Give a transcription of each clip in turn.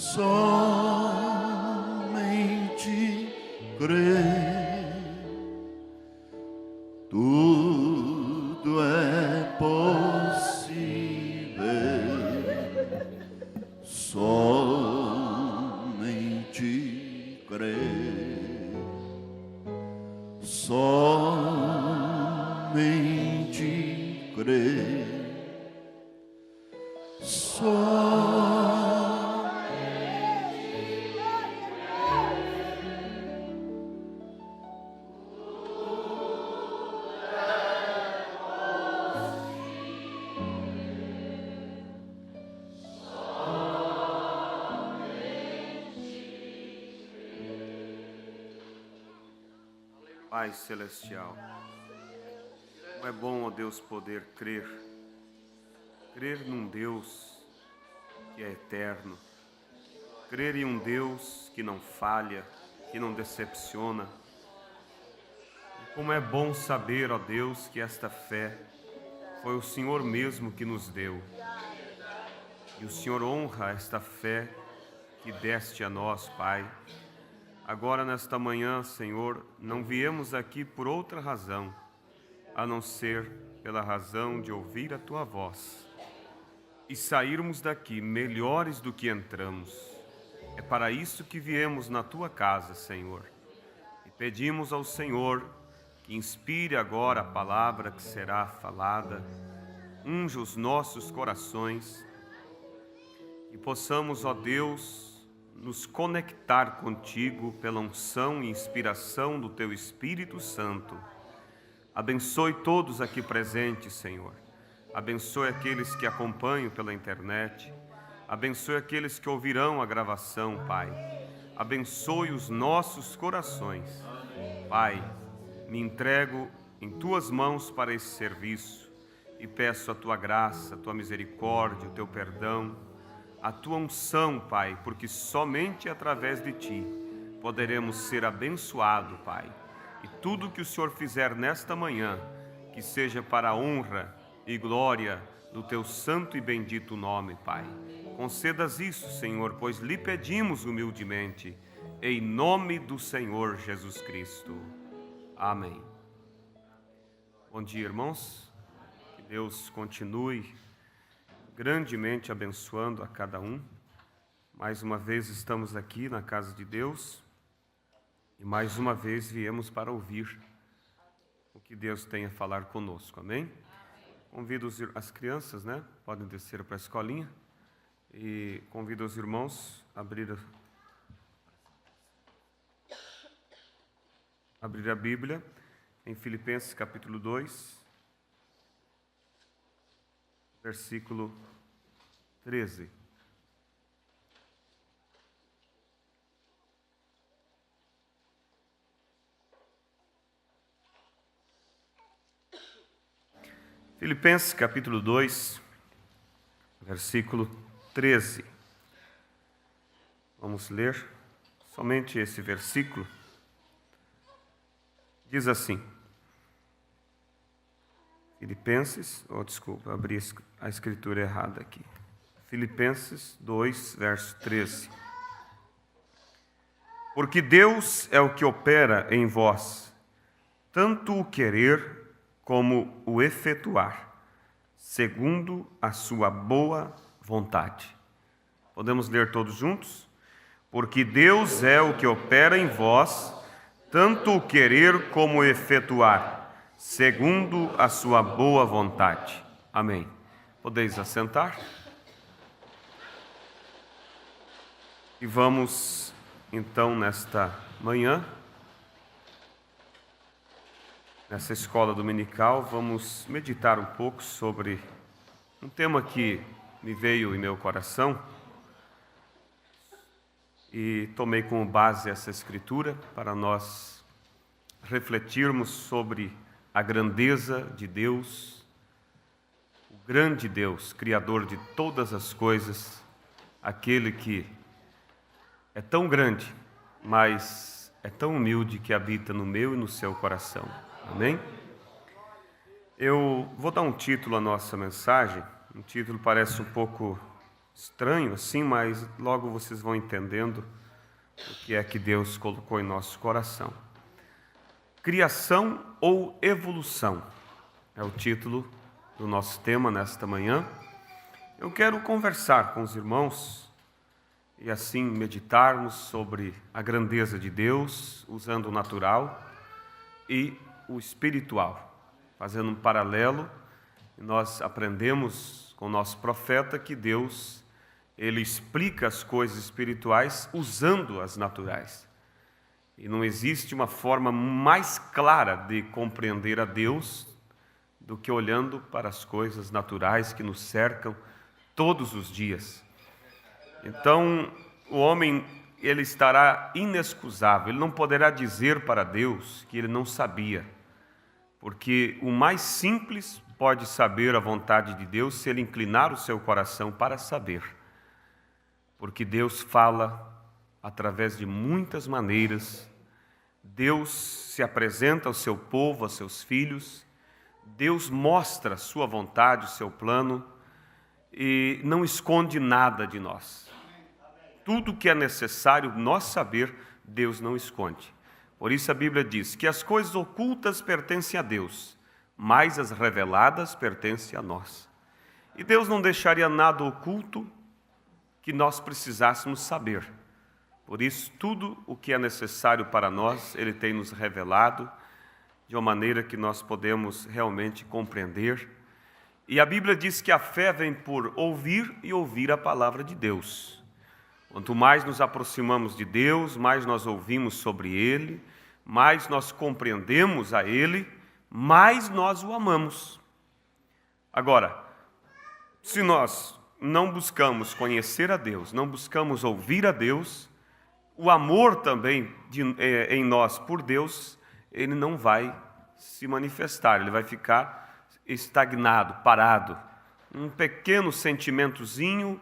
somente crer, tudo é possível, somente crer, somente crer, Pai Celestial, como é bom, ó Deus, poder crer num Deus que é eterno, crer em um Deus que não falha, que não decepciona. E como é bom saber, ó Deus, que esta fé foi o Senhor mesmo que nos deu. E o Senhor honra esta fé que deste a nós, Pai. Agora, nesta manhã, Senhor, não viemos aqui por outra razão, a não ser pela razão de ouvir a Tua voz e sairmos daqui melhores do que entramos. É para isso que viemos na Tua casa, Senhor. E pedimos ao Senhor que inspire agora a palavra que será falada, unja os nossos corações e possamos, ó Deus, nos conectar contigo pela unção e inspiração do Teu Espírito Santo. Abençoe todos aqui presentes, Senhor. Abençoe aqueles que acompanham pela internet. Abençoe aqueles que ouvirão a gravação, Pai. Abençoe os nossos corações. Pai, me entrego em Tuas mãos para esse serviço e peço a Tua graça, a Tua misericórdia, o Teu perdão, a Tua unção, Pai, porque somente através de Ti poderemos ser abençoados, Pai. E tudo que o Senhor fizer nesta manhã, que seja para a honra e glória do Teu santo e bendito nome, Pai. Concedas isso, Senhor, pois lhe pedimos humildemente, em nome do Senhor Jesus Cristo. Amém. Bom dia, irmãos. Que Deus continue grandemente abençoando a cada um. Mais uma vez estamos aqui na casa de Deus e mais uma vez viemos para ouvir o que Deus tem a falar conosco, amém? Convido as crianças, podem descer para a escolinha e convido os irmãos a abrir a Bíblia em Filipenses capítulo 2, versículo 13. Filipenses capítulo 2, versículo 13. Vamos ler somente esse versículo. Diz assim, Filipenses, abri a escritura errada aqui. Filipenses 2, verso 13. Porque Deus é o que opera em vós, tanto o querer como o efetuar, segundo a sua boa vontade. Podemos ler todos juntos? Porque Deus é o que opera em vós, tanto o querer como o efetuar, segundo a sua boa vontade. Amém. Podeis assentar? E vamos, então, nesta manhã, nessa escola dominical, vamos meditar um pouco sobre um tema que me veio em meu coração e tomei como base essa escritura para nós refletirmos sobre a grandeza de Deus, o grande Deus, Criador de todas as coisas, aquele que é tão grande, mas é tão humilde que habita no meu e no seu coração. Amém? Eu vou dar um título à nossa mensagem. Um título parece um pouco estranho assim, mas logo vocês vão entendendo o que é que Deus colocou em nosso coração. Criação ou evolução é o título do nosso tema nesta manhã. Eu quero conversar com os irmãos e assim meditarmos sobre a grandeza de Deus, usando o natural e o espiritual. Fazendo um paralelo, nós aprendemos com o nosso profeta que Deus, ele explica as coisas espirituais usando as naturais. E não existe uma forma mais clara de compreender a Deus do que olhando para as coisas naturais que nos cercam todos os dias. Então, o homem, ele estará inexcusável, ele não poderá dizer para Deus que ele não sabia, porque o mais simples pode saber a vontade de Deus se ele inclinar o seu coração para saber, porque Deus fala através de muitas maneiras. Deus se apresenta ao seu povo, aos seus filhos, Deus mostra a sua vontade, o seu plano, e não esconde nada de nós. Tudo que é necessário nós saber, Deus não esconde. Por isso a Bíblia diz que as coisas ocultas pertencem a Deus, mas as reveladas pertencem a nós. E Deus não deixaria nada oculto que nós precisássemos saber. Por isso, tudo o que é necessário para nós, Ele tem nos revelado de uma maneira que nós podemos realmente compreender. E a Bíblia diz que a fé vem por ouvir e ouvir a palavra de Deus. Quanto mais nos aproximamos de Deus, mais nós ouvimos sobre Ele, mais nós compreendemos a Ele, mais nós o amamos. Agora, se nós não buscamos conhecer a Deus, não buscamos ouvir a Deus, o amor também em nós por Deus, ele não vai se manifestar, ele vai ficar estagnado, parado, um pequeno sentimentozinho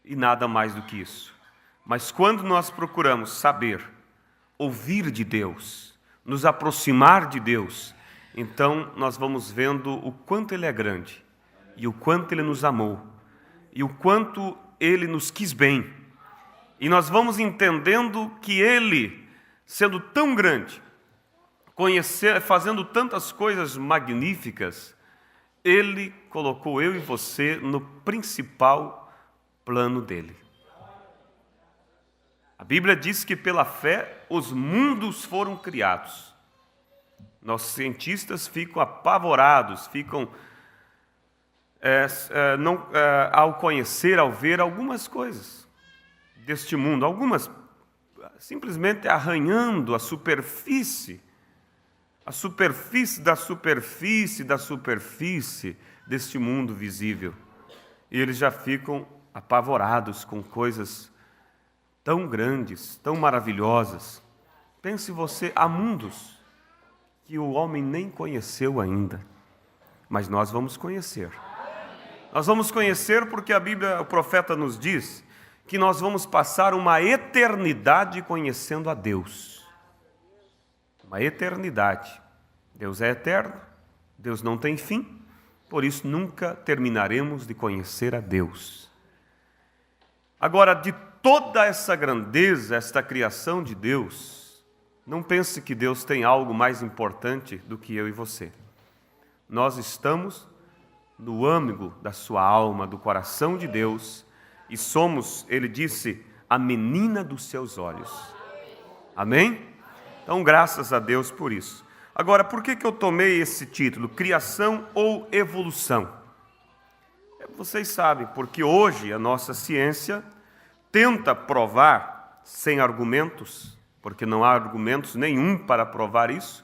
e nada mais do que isso. Mas quando nós procuramos saber, ouvir de Deus, nos aproximar de Deus, então nós vamos vendo o quanto Ele é grande, e o quanto Ele nos amou, e o quanto Ele nos quis bem. E nós vamos entendendo que Ele, sendo tão grande, fazendo tantas coisas magníficas, Ele colocou eu e você no principal plano dEle. A Bíblia diz que pela fé os mundos foram criados. Nossos cientistas ficam apavorados, ao conhecer, ao ver algumas coisas deste mundo, algumas simplesmente arranhando a superfície da superfície deste mundo visível. E eles já ficam apavorados com coisas tão grandes, tão maravilhosas. Pense você, há mundos que o homem nem conheceu ainda, mas nós vamos conhecer. Nós vamos conhecer porque a Bíblia, o profeta nos diz que nós vamos passar uma eternidade conhecendo a Deus. Uma eternidade. Deus é eterno, Deus não tem fim, por isso nunca terminaremos de conhecer a Deus. Agora, de toda essa grandeza, esta criação de Deus, não pense que Deus tem algo mais importante do que eu e você. Nós estamos no âmago da sua alma, do coração de Deus, e somos, ele disse, a menina dos seus olhos. Amém? Então, graças a Deus por isso. Agora, por que eu tomei esse título, Criação ou Evolução? Vocês sabem, porque hoje a nossa ciência tenta provar, sem argumentos, porque não há argumentos nenhum para provar isso,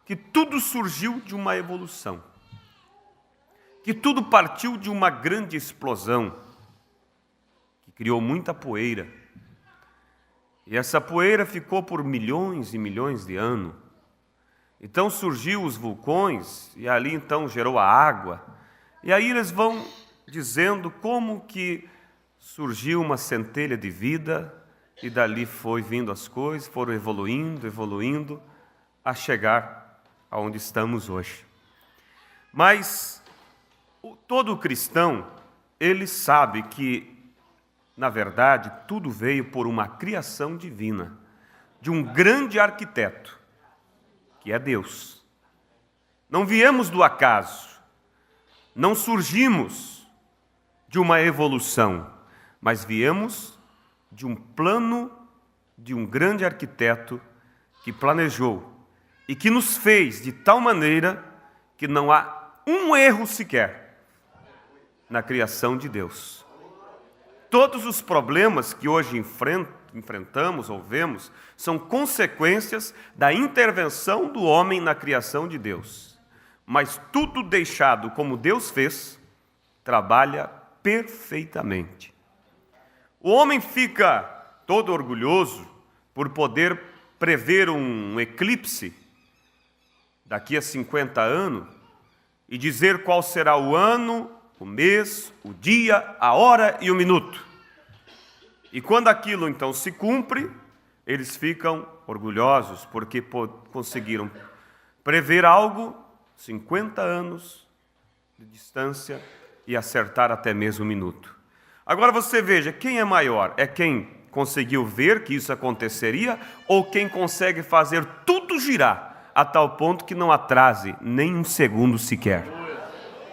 que tudo surgiu de uma evolução, que tudo partiu de uma grande explosão, que criou muita poeira. E essa poeira ficou por milhões e milhões de anos. Então surgiu os vulcões, e ali então gerou a água. E aí eles vão dizendo como que surgiu uma centelha de vida, e dali foi vindo as coisas, foram evoluindo, a chegar aonde estamos hoje. Mas todo cristão, ele sabe que na verdade, tudo veio por uma criação divina, de um grande arquiteto, que é Deus. Não viemos do acaso, não surgimos de uma evolução, mas viemos de um plano de um grande arquiteto que planejou e que nos fez de tal maneira que não há um erro sequer na criação de Deus. Todos os problemas que hoje enfrentamos ou vemos são consequências da intervenção do homem na criação de Deus. Mas tudo deixado como Deus fez, trabalha perfeitamente. O homem fica todo orgulhoso por poder prever um eclipse daqui a 50 anos e dizer qual será o ano, o mês, o dia, a hora e o minuto. E quando aquilo então se cumpre, eles ficam orgulhosos porque conseguiram prever algo 50 anos de distância e acertar até mesmo o minuto. Agora você veja, quem é maior? É quem conseguiu ver que isso aconteceria ou quem consegue fazer tudo girar a tal ponto que não atrase nem um segundo sequer?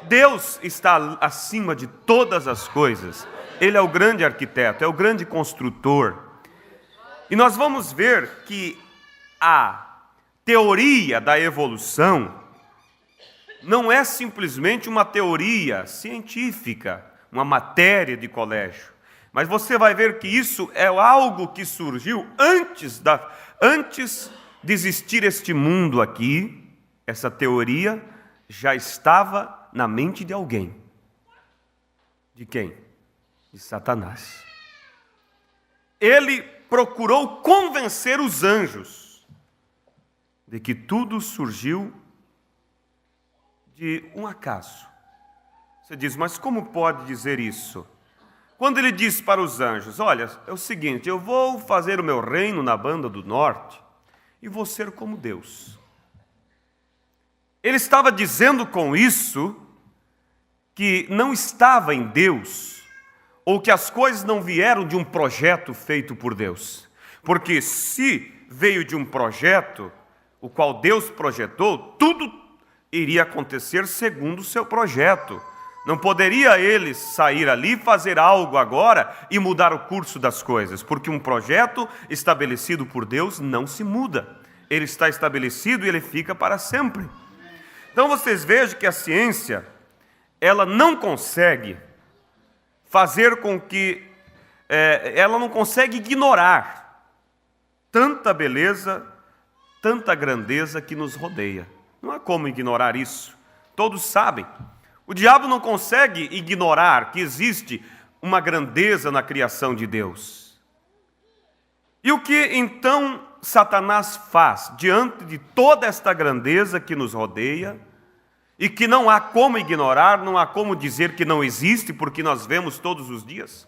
Deus está acima de todas as coisas. Ele é o grande arquiteto, é o grande construtor. E nós vamos ver que a teoria da evolução não é simplesmente uma teoria científica, uma matéria de colégio. Mas você vai ver que isso é algo que surgiu antes de existir este mundo aqui. Essa teoria já estava na mente de alguém. De quem? De Satanás. Ele procurou convencer os anjos de que tudo surgiu de um acaso. Você diz, mas como pode dizer isso? Quando ele disse para os anjos, olha, é o seguinte, eu vou fazer o meu reino na banda do norte e vou ser como Deus. Ele estava dizendo com isso que não estava em Deus, ou que as coisas não vieram de um projeto feito por Deus. Porque se veio de um projeto, o qual Deus projetou, tudo iria acontecer segundo o seu projeto. Não poderia ele sair ali, fazer algo agora e mudar o curso das coisas, porque um projeto estabelecido por Deus não se muda. Ele está estabelecido e ele fica para sempre. Então vocês vejam que a ciência, ela não consegue fazer com que, ela não consegue ignorar tanta beleza, tanta grandeza que nos rodeia. Não há como ignorar isso. Todos sabem. O diabo não consegue ignorar que existe uma grandeza na criação de Deus. E o que então Satanás faz diante de toda esta grandeza que nos rodeia e que não há como ignorar, não há como dizer que não existe, porque nós vemos todos os dias?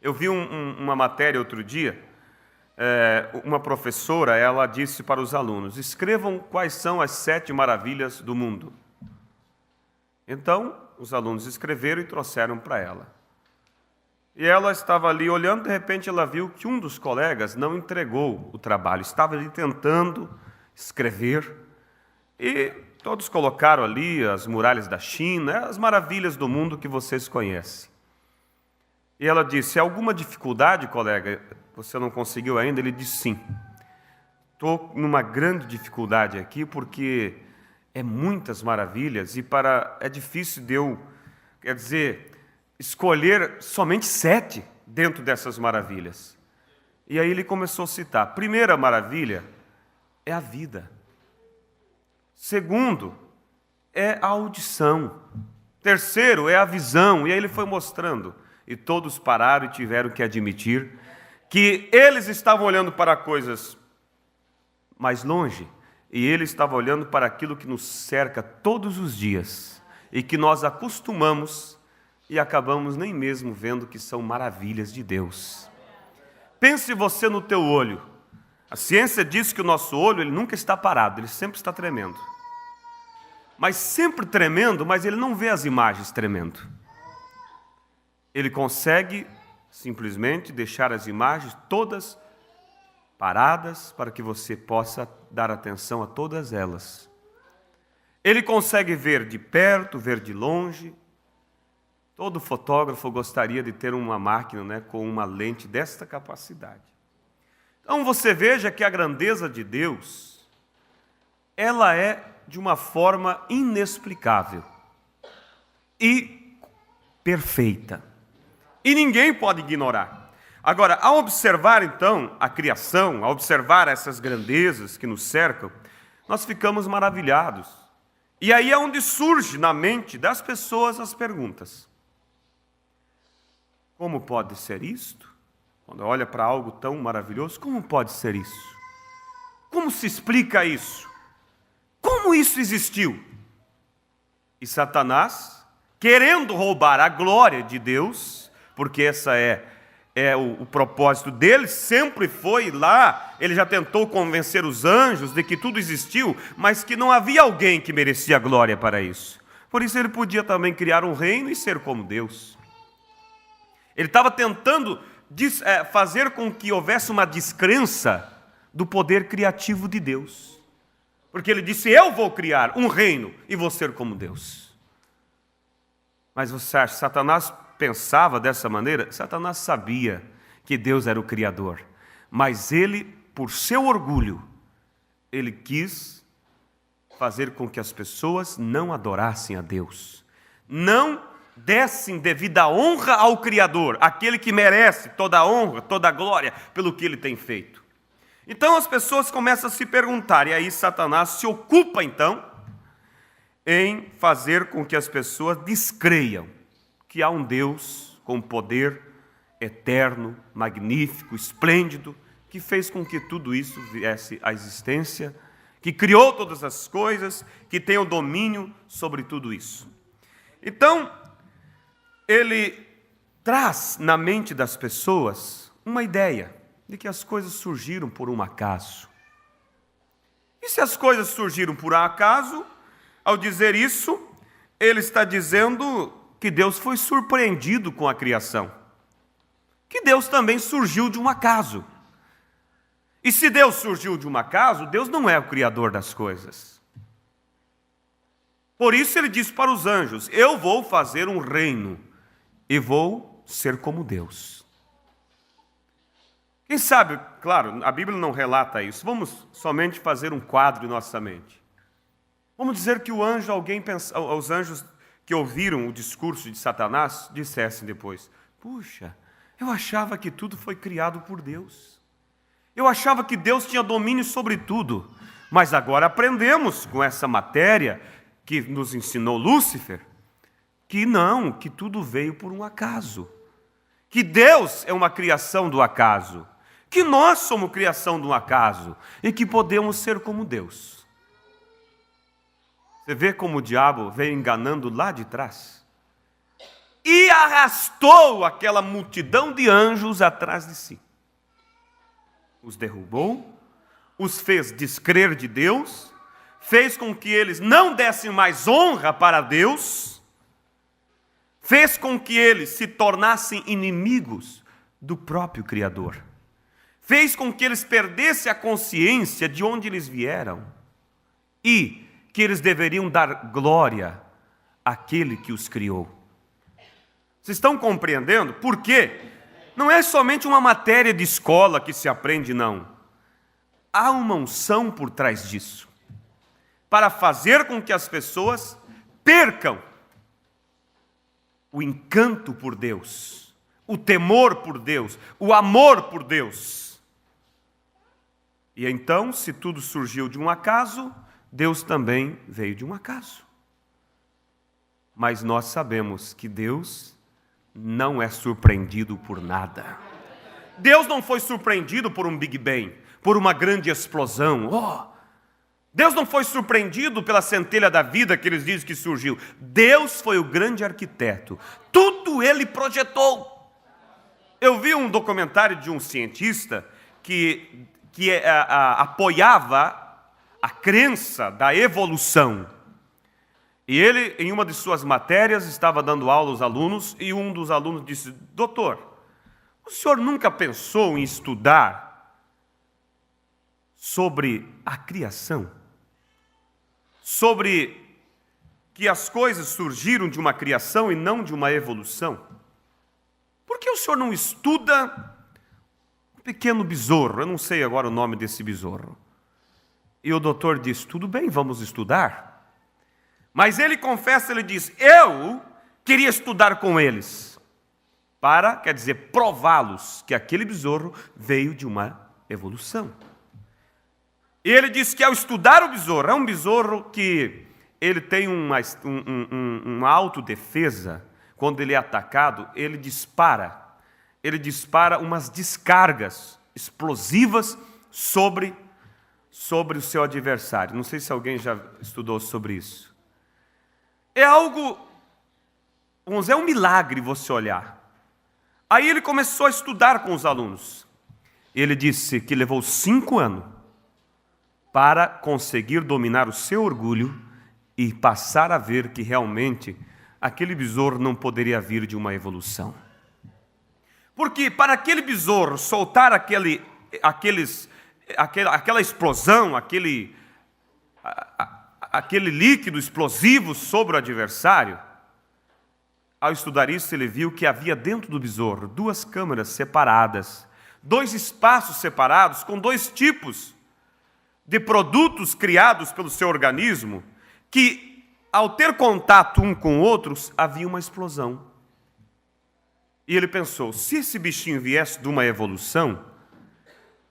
Eu vi uma matéria outro dia, uma professora, ela disse para os alunos, escrevam quais são as 7 maravilhas do mundo. Então, os alunos escreveram e trouxeram para ela. E ela estava ali olhando, de repente ela viu que um dos colegas não entregou o trabalho, estava ali tentando escrever. E todos colocaram ali as muralhas da China, as maravilhas do mundo que vocês conhecem. E ela disse, alguma dificuldade, colega? Você não conseguiu ainda? Ele disse, sim. Estou numa grande dificuldade aqui, porque é muitas maravilhas e é difícil de eu, escolher somente 7 dentro dessas maravilhas. E aí ele começou a citar. A primeira maravilha é a vida. Segundo, é a audição. Terceiro, é a visão. E aí ele foi mostrando. E todos pararam e tiveram que admitir que eles estavam olhando para coisas mais longe. E ele estava olhando para aquilo que nos cerca todos os dias. E que nós acostumamos e acabamos nem mesmo vendo que são maravilhas de Deus. Pense você no teu olho. A ciência diz que o nosso olho ele nunca está parado, ele sempre está tremendo. Mas sempre tremendo, mas ele não vê as imagens tremendo. Ele consegue simplesmente deixar as imagens todas paradas para que você possa dar atenção a todas elas. Ele consegue ver de perto, ver de longe. Todo fotógrafo gostaria de ter uma máquina, né, com uma lente desta capacidade. Então você veja que a grandeza de Deus, ela é de uma forma inexplicável e perfeita. E ninguém pode ignorar. Agora, ao observar então a criação, ao observar essas grandezas que nos cercam, nós ficamos maravilhados. E aí é onde surge na mente das pessoas as perguntas. Como pode ser isto? Quando olha para algo tão maravilhoso, como pode ser isso? Como se explica isso? Como isso existiu? E Satanás, querendo roubar a glória de Deus, porque essa é o propósito dele, sempre foi lá, ele já tentou convencer os anjos de que tudo existiu, mas que não havia alguém que merecia glória para isso. Por isso ele podia também criar um reino e ser como Deus. Ele estava tentando fazer com que houvesse uma descrença do poder criativo de Deus. Porque ele disse, eu vou criar um reino e vou ser como Deus. Mas você acha, Satanás pensava dessa maneira? Satanás sabia que Deus era o Criador. Mas ele, por seu orgulho, ele quis fazer com que as pessoas não adorassem a Deus. Não dessem devida honra ao Criador, aquele que merece toda a honra, toda a glória pelo que ele tem feito. Então as pessoas começam a se perguntar, e aí Satanás se ocupa então em fazer com que as pessoas descreiam que há um Deus com poder eterno, magnífico, esplêndido, que fez com que tudo isso viesse à existência, que criou todas as coisas, que tem o domínio sobre tudo isso. Então, ele traz na mente das pessoas uma ideia de que as coisas surgiram por um acaso. E se as coisas surgiram por um acaso, ao dizer isso, ele está dizendo que Deus foi surpreendido com a criação. Que Deus também surgiu de um acaso. E se Deus surgiu de um acaso, Deus não é o criador das coisas. Por isso ele diz para os anjos, eu vou fazer um reino e vou ser como Deus. Quem sabe, claro, a Bíblia não relata isso. Vamos somente fazer um quadro em nossa mente. Vamos dizer que os anjos que ouviram o discurso de Satanás dissessem depois, puxa, eu achava que tudo foi criado por Deus. Eu achava que Deus tinha domínio sobre tudo. Mas agora aprendemos com essa matéria que nos ensinou Lúcifer, que não, que tudo veio por um acaso. Que Deus é uma criação do acaso. Que nós somos criação do acaso. E que podemos ser como Deus. Você vê como o diabo veio enganando lá de trás? E arrastou aquela multidão de anjos atrás de si. Os derrubou, os fez descrer de Deus, fez com que eles não dessem mais honra para Deus, fez com que eles se tornassem inimigos do próprio Criador, fez com que eles perdessem a consciência de onde eles vieram e que eles deveriam dar glória àquele que os criou. Vocês estão compreendendo? Por quê? Não é somente uma matéria de escola que se aprende, não. Há uma unção por trás disso, para fazer com que as pessoas percam o encanto por Deus, o temor por Deus, o amor por Deus. E então, se tudo surgiu de um acaso, Deus também veio de um acaso. Mas nós sabemos que Deus não é surpreendido por nada. Deus não foi surpreendido por um Big Bang, por uma grande explosão. Deus não foi surpreendido pela centelha da vida que eles dizem que surgiu. Deus foi o grande arquiteto. Tudo ele projetou. Eu vi um documentário de um cientista que apoiava a crença da evolução. E ele, em uma de suas matérias, estava dando aula aos alunos, e um dos alunos disse, doutor, O senhor nunca pensou em estudar sobre a criação? Sobre que as coisas surgiram de uma criação e não de uma evolução? Por que o senhor não estuda um pequeno besouro? Eu não sei agora o nome desse besouro. E o doutor diz, tudo bem, vamos estudar. Mas ele confessa, ele diz, eu queria estudar com eles. Quer dizer, prová-los que aquele besouro veio de uma evolução. E ele diz que ao estudar o besouro, é um besouro que ele tem uma autodefesa. Quando ele é atacado, ele dispara umas descargas explosivas sobre o seu adversário. Não sei se alguém já estudou sobre isso. É algo, vamos dizer, é um milagre você olhar. Aí ele começou a estudar com os alunos. Ele disse que levou 5 anos para conseguir dominar o seu orgulho e passar a ver que realmente aquele besouro não poderia vir de uma evolução. Porque para aquele besouro soltar aquela explosão, aquele líquido explosivo sobre o adversário, ao estudar isso, ele viu que havia dentro do besouro 2 câmaras separadas, 2 espaços separados com 2 tipos de produtos criados pelo seu organismo, que, ao ter contato um com outros, havia uma explosão. E ele pensou, se esse bichinho viesse de uma evolução,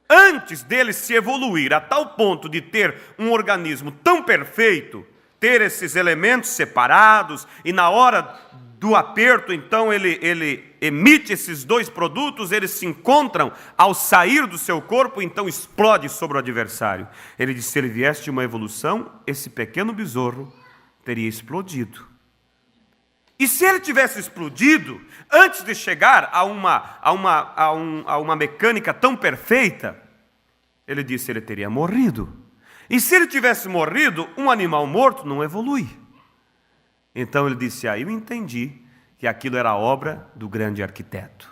antes dele se evoluir a tal ponto de ter um organismo tão perfeito, ter esses elementos separados, e na hora do aperto, então, ele emite esses 2 produtos, eles se encontram ao sair do seu corpo, então explode sobre o adversário. Ele disse, se ele viesse de uma evolução, esse pequeno besouro teria explodido. E se ele tivesse explodido, antes de chegar a uma mecânica tão perfeita, ele disse, ele teria morrido. E se ele tivesse morrido, um animal morto não evolui. Então ele disse, eu entendi que aquilo era obra do grande arquiteto,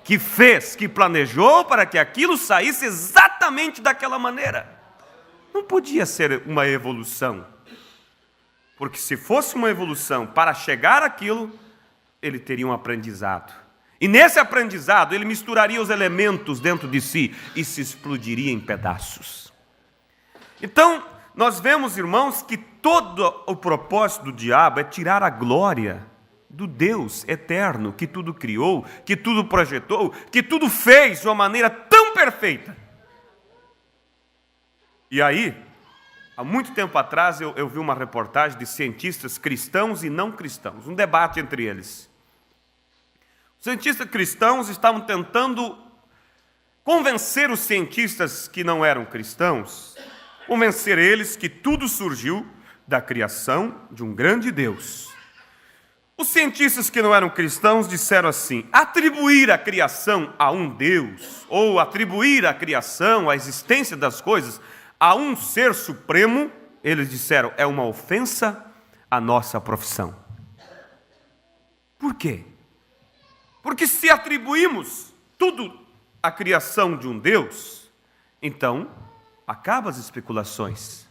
que fez, que planejou para que aquilo saísse exatamente daquela maneira. Não podia ser uma evolução, porque se fosse uma evolução, para chegar àquilo, ele teria um aprendizado. E nesse aprendizado, ele misturaria os elementos dentro de si e se explodiria em pedaços. Então, nós vemos, irmãos, que todo o propósito do diabo é tirar a glória do Deus eterno, que tudo criou, que tudo projetou, que tudo fez de uma maneira tão perfeita. E aí, há muito tempo atrás, eu vi uma reportagem de cientistas cristãos e não cristãos, um debate entre eles. Os cientistas cristãos estavam tentando convencer os cientistas que não eram cristãos, convencer eles que tudo surgiu da criação de um grande Deus. Os cientistas que não eram cristãos disseram assim, atribuir a criação a um Deus, ou atribuir a criação, a existência das coisas, a um ser supremo, eles disseram, é uma ofensa à nossa profissão. Por quê? Porque se atribuímos tudo à criação de um Deus, então acabam as especulações.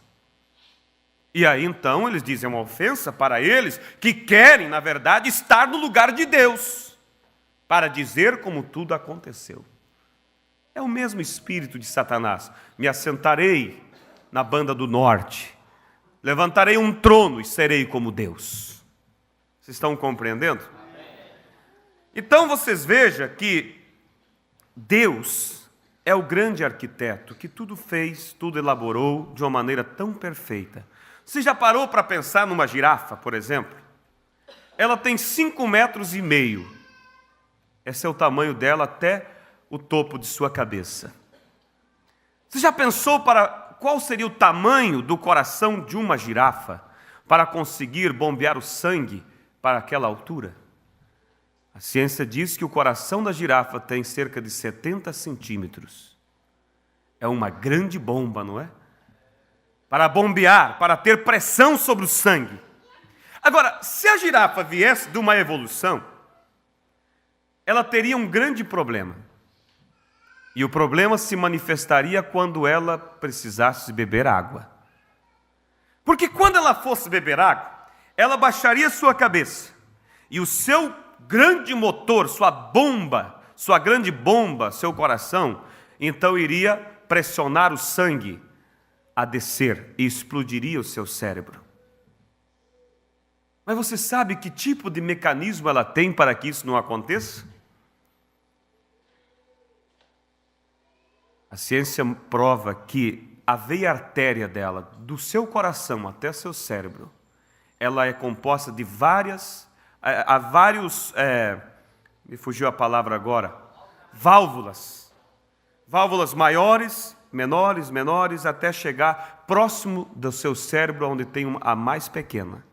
E aí então eles dizem, é uma ofensa para eles que querem, na verdade, estar no lugar de Deus, para dizer como tudo aconteceu. É o mesmo espírito de Satanás. Me assentarei na banda do norte, levantarei um trono e serei como Deus. Vocês estão compreendendo? Então vocês vejam que Deus é o grande arquiteto que tudo fez, tudo elaborou de uma maneira tão perfeita. Você já parou para pensar numa girafa, por exemplo? Ela tem 5,5 metros. Esse é o tamanho dela até o topo de sua cabeça. Você já pensou para qual seria o tamanho do coração de uma girafa para conseguir bombear o sangue para aquela altura? A ciência diz que o coração da girafa tem cerca de 70 centímetros. É uma grande bomba, não é? Para bombear, para ter pressão sobre o sangue. Agora, se a girafa viesse de uma evolução, ela teria um grande problema. E o problema se manifestaria quando ela precisasse beber água. Porque quando ela fosse beber água, ela baixaria sua cabeça. E o seu grande motor, sua grande bomba, seu coração, então iria pressionar o sangue a descer e explodiria o seu cérebro. Mas você sabe que tipo de mecanismo ela tem para que isso não aconteça? A ciência prova que a veia artéria dela, do seu coração até seu cérebro, ela é composta de me fugiu a palavra agora, válvulas. Válvulas maiores, menores, até chegar próximo do seu cérebro, onde tem a mais pequena.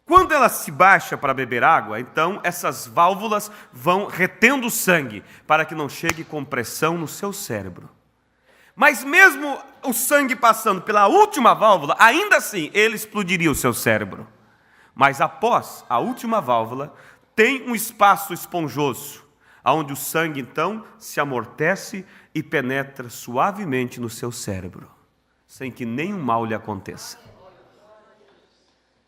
Quando ela se baixa para beber água, então essas válvulas vão retendo o sangue para que não chegue com pressão no seu cérebro. Mas mesmo o sangue passando pela última válvula, ainda assim ele explodiria o seu cérebro. Mas após a última válvula, tem um espaço esponjoso, onde o sangue então se amortece e penetra suavemente no seu cérebro, sem que nenhum mal lhe aconteça.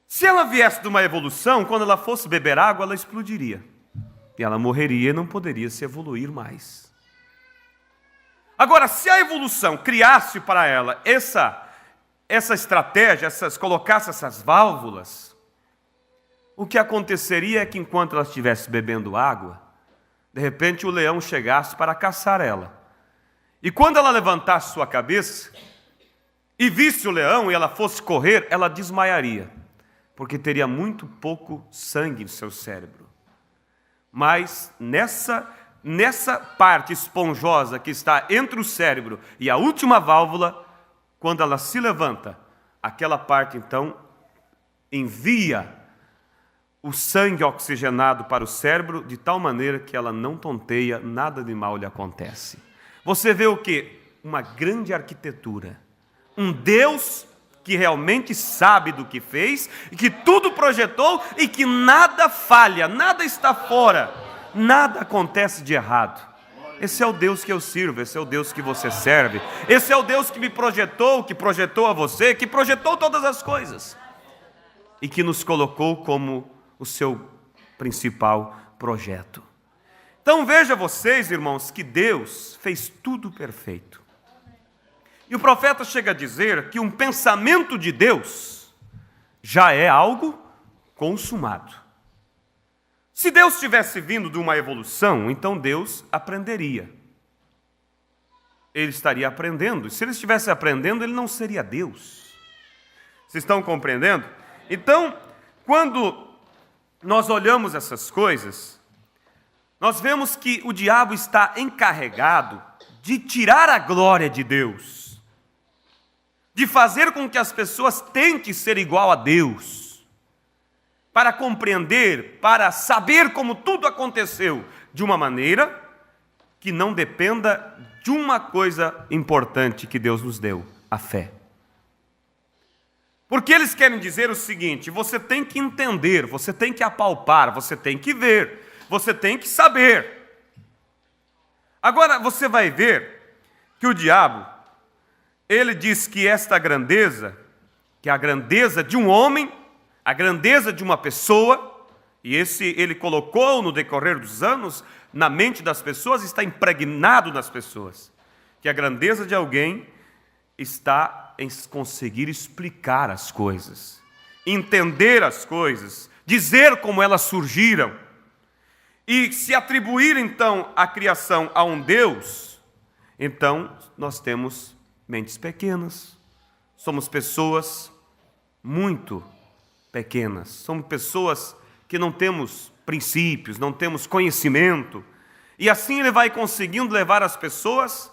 Se ela viesse de uma evolução, quando ela fosse beber água, ela explodiria. E ela morreria e não poderia se evoluir mais. Agora, se a evolução criasse para ela essa estratégia, colocasse essas válvulas, o que aconteceria é que enquanto ela estivesse bebendo água, de repente o leão chegasse para caçar ela. E quando ela levantasse sua cabeça e visse o leão e ela fosse correr, ela desmaiaria, porque teria muito pouco sangue no seu cérebro. Mas nessa parte esponjosa que está entre o cérebro e a última válvula, quando ela se levanta, aquela parte então envia o sangue oxigenado para o cérebro de tal maneira que ela não tonteia, nada de mal lhe acontece. Você vê o quê? Uma grande arquitetura. Um Deus que realmente sabe do que fez, e que tudo projetou e que nada falha, nada está fora, nada acontece de errado. Esse é o Deus que eu sirvo, esse é o Deus que você serve, esse é o Deus que me projetou, que projetou a você, que projetou todas as coisas e que nos colocou como o seu principal projeto. Então veja vocês, irmãos, que Deus fez tudo perfeito. E o profeta chega a dizer que um pensamento de Deus já é algo consumado. Se Deus tivesse vindo de uma evolução, então Deus aprenderia. Ele estaria aprendendo. Se ele estivesse aprendendo, ele não seria Deus. Vocês estão compreendendo? Então, quando nós olhamos essas coisas, nós vemos que o diabo está encarregado de tirar a glória de Deus, de fazer com que as pessoas tentem ser igual a Deus, para compreender, para saber como tudo aconteceu, de uma maneira que não dependa de uma coisa importante que Deus nos deu, a fé. Porque eles querem dizer o seguinte: você tem que entender, você tem que apalpar, você tem que ver, você tem que saber. Agora você vai ver que o diabo, ele diz que esta grandeza, que é a grandeza de um homem, a grandeza de uma pessoa, e ele colocou no decorrer dos anos na mente das pessoas, está impregnado nas pessoas, que a grandeza de alguém está em conseguir explicar as coisas, entender as coisas, dizer como elas surgiram, e se atribuir então a criação a um Deus, então nós temos mentes pequenas, somos pessoas muito pequenas, somos pessoas que não temos princípios, não temos conhecimento, e assim ele vai conseguindo levar as pessoas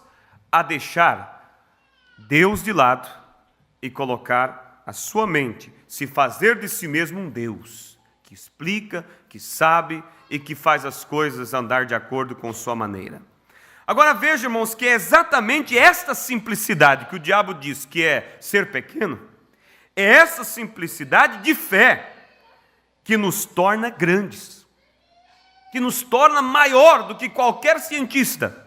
a deixar Deus de lado e colocar a sua mente, se fazer de si mesmo um Deus, que explica, que sabe e que faz as coisas andar de acordo com sua maneira. Agora veja, irmãos, que é exatamente esta simplicidade que o diabo diz que é ser pequeno, é essa simplicidade de fé que nos torna grandes. que nos torna maior do que qualquer cientista.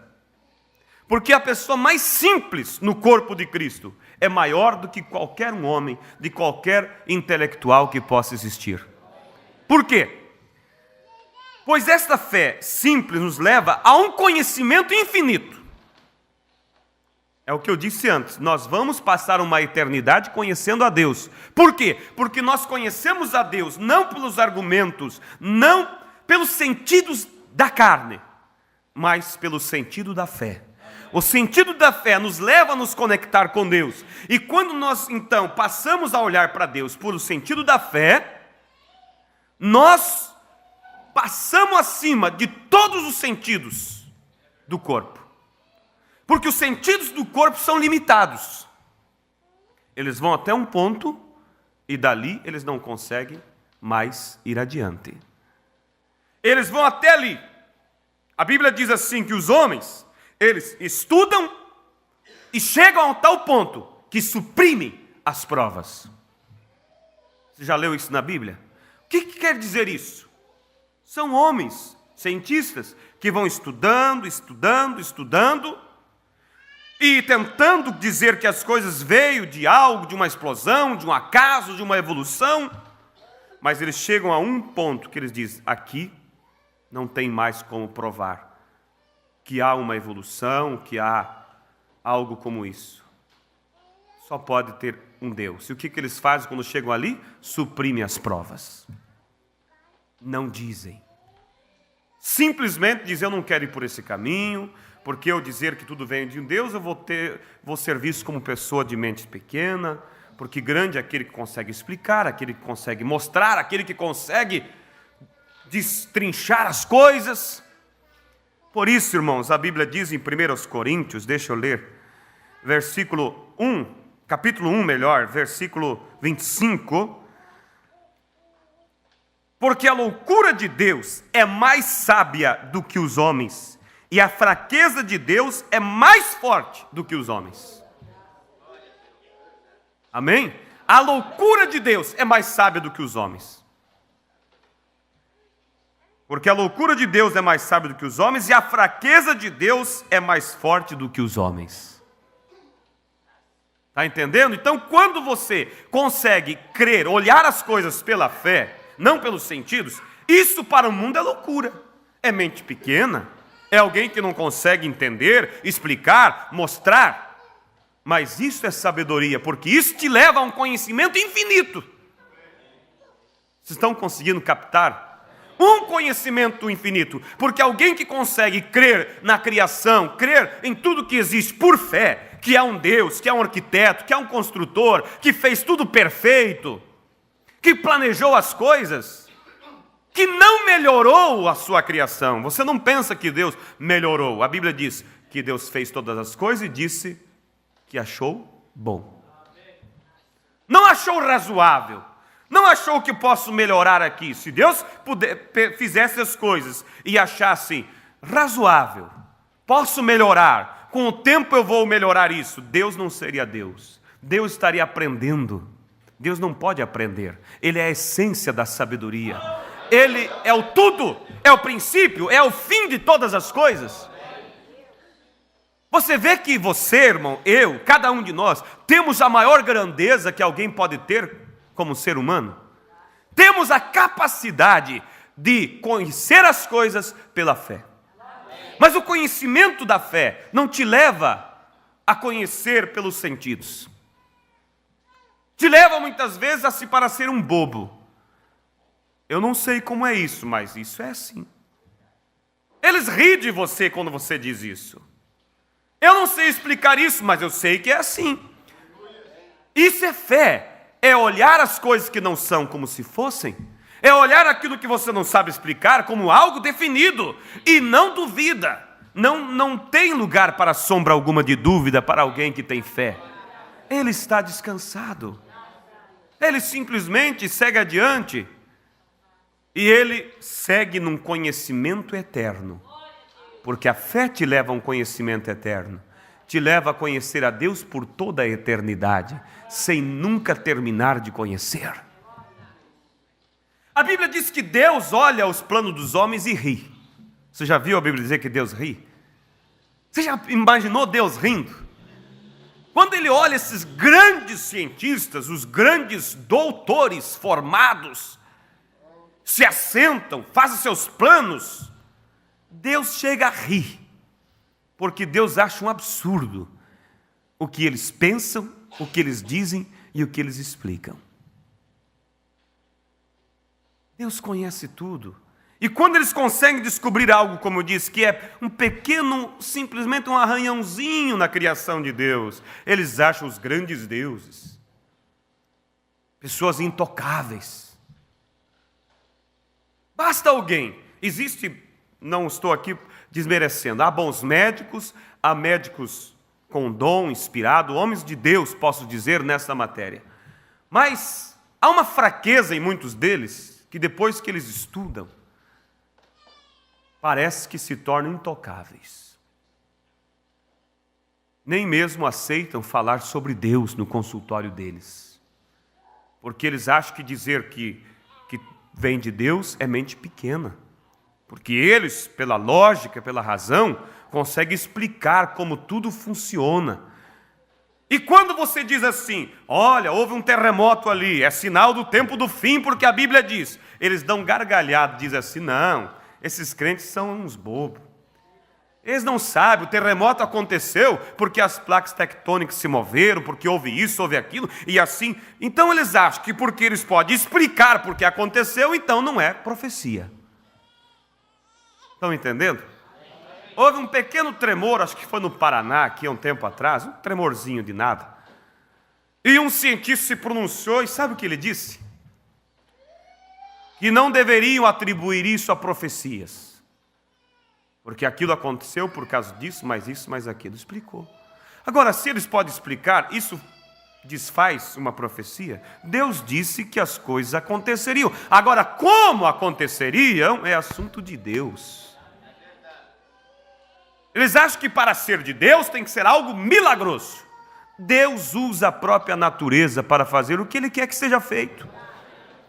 Porque a pessoa mais simples no corpo de Cristo é maior do que qualquer um homem, de qualquer intelectual que possa existir. Por quê? Pois esta fé simples nos leva a um conhecimento infinito. É o que eu disse antes, nós vamos passar uma eternidade conhecendo a Deus. Por quê? Porque nós conhecemos a Deus não pelos argumentos, não pelos sentidos da carne, mas pelo sentido da fé. O sentido da fé nos leva a nos conectar com Deus. E quando nós, então, passamos a olhar para Deus por o sentido da fé, nós passamos acima de todos os sentidos do corpo. Porque os sentidos do corpo são limitados. Eles vão até um ponto e dali eles não conseguem mais ir adiante. Eles vão até ali. A Bíblia diz assim que os homens, eles estudam e chegam a tal ponto que suprimem as provas. Você já leu isso na Bíblia? O que quer dizer isso? São homens, cientistas, que vão estudando e tentando dizer que as coisas veio de algo, de uma explosão, de um acaso, de uma evolução, mas eles chegam a um ponto que eles dizem, aqui não tem mais como provar que há uma evolução, que há algo como isso. Só pode ter um Deus. E o que eles fazem quando chegam ali? Suprimem as provas. Não dizem. Simplesmente dizem, eu não quero ir por esse caminho, porque eu dizer que tudo vem de um Deus, eu vou ser visto como pessoa de mente pequena, porque grande é aquele que consegue explicar, aquele que consegue mostrar, aquele que consegue destrinchar as coisas. Por isso, irmãos, a Bíblia diz em 1 Coríntios, deixa eu ler, versículo 1, capítulo 1 melhor, versículo 25, porque a loucura de Deus é mais sábia do que os homens, e a fraqueza de Deus é mais forte do que os homens. Amém? A loucura de Deus é mais sábia do que os homens. Porque a loucura de Deus é mais sábia do que os homens, e a fraqueza de Deus é mais forte do que os homens. Está entendendo? Então, quando você consegue crer, olhar as coisas pela fé, não pelos sentidos, isso para o mundo é loucura. É mente pequena, é alguém que não consegue entender, explicar, mostrar. Mas isso é sabedoria, porque isso te leva a um conhecimento infinito. Vocês estão conseguindo captar? Um conhecimento infinito, porque alguém que consegue crer na criação, crer em tudo que existe por fé, que há um Deus, que há um arquiteto, que há um construtor, que fez tudo perfeito, que planejou as coisas, que não melhorou a sua criação. Você não pensa que Deus melhorou. A Bíblia diz que Deus fez todas as coisas e disse que achou bom. Não achou razoável. Não achou que posso melhorar aqui. Se Deus fizesse as coisas e achasse razoável, posso melhorar, com o tempo eu vou melhorar isso, Deus não seria Deus. Deus estaria aprendendo. Deus não pode aprender. Ele é a essência da sabedoria. Ele é o tudo, é o princípio, é o fim de todas as coisas. Você vê que você, irmão, eu, cada um de nós, temos a maior grandeza que alguém pode ter como ser humano. Temos a capacidade de conhecer as coisas pela fé. Mas o conhecimento da fé não te leva a conhecer pelos sentidos. Te leva muitas vezes a se parecer um bobo. Eu não sei como é isso, mas isso é assim. Eles riem de você quando você diz isso. Eu não sei explicar isso, mas eu sei que é assim. Isso é fé. É olhar as coisas que não são como se fossem. É olhar aquilo que você não sabe explicar como algo definido. E não duvida. Não tem lugar para sombra alguma de dúvida para alguém que tem fé. Ele está descansado. Ele simplesmente segue adiante. E ele segue num conhecimento eterno. Porque a fé te leva a um conhecimento eterno. Te leva a conhecer a Deus por toda a eternidade, sem nunca terminar de conhecer. A Bíblia diz que Deus olha os planos dos homens e ri. Você já viu a Bíblia dizer que Deus ri? Você já imaginou Deus rindo? Quando ele olha esses grandes cientistas, os grandes doutores formados, se assentam, fazem seus planos, Deus chega a rir, porque Deus acha um absurdo o que eles pensam, o que eles dizem e o que eles explicam. Deus conhece tudo. E quando eles conseguem descobrir algo, como eu disse, que é um pequeno, simplesmente um arranhãozinho na criação de Deus, eles acham os grandes deuses, pessoas intocáveis. Basta alguém, existe, não estou aqui desmerecendo, há bons médicos, há médicos com dom, inspirado, homens de Deus, posso dizer, nessa matéria. Mas há uma fraqueza em muitos deles, que depois que eles estudam, parece que se tornam intocáveis. Nem mesmo aceitam falar sobre Deus no consultório deles, porque eles acham que dizer que vem de Deus é mente pequena, porque eles, pela lógica, pela razão, conseguem explicar como tudo funciona. E quando você diz assim, olha, houve um terremoto ali, é sinal do tempo do fim, porque a Bíblia diz, eles dão gargalhada, dizem assim, não, esses crentes são uns bobos. Eles não sabem, o terremoto aconteceu porque as placas tectônicas se moveram, porque houve isso, houve aquilo, e assim. Então eles acham que porque eles podem explicar porque aconteceu, então não é profecia. Estão entendendo? Houve um pequeno tremor, acho que foi no Paraná, aqui há um tempo atrás, um tremorzinho de nada. E um cientista se pronunciou, e sabe o que ele disse? Que não deveriam atribuir isso a profecias. Porque aquilo aconteceu por causa disso, mais aquilo. Explicou. Agora, se eles podem explicar, isso desfaz uma profecia? Deus disse que as coisas aconteceriam. Agora, como aconteceriam é assunto de Deus. Eles acham que para ser de Deus tem que ser algo milagroso. Deus usa a própria natureza para fazer o que Ele quer que seja feito.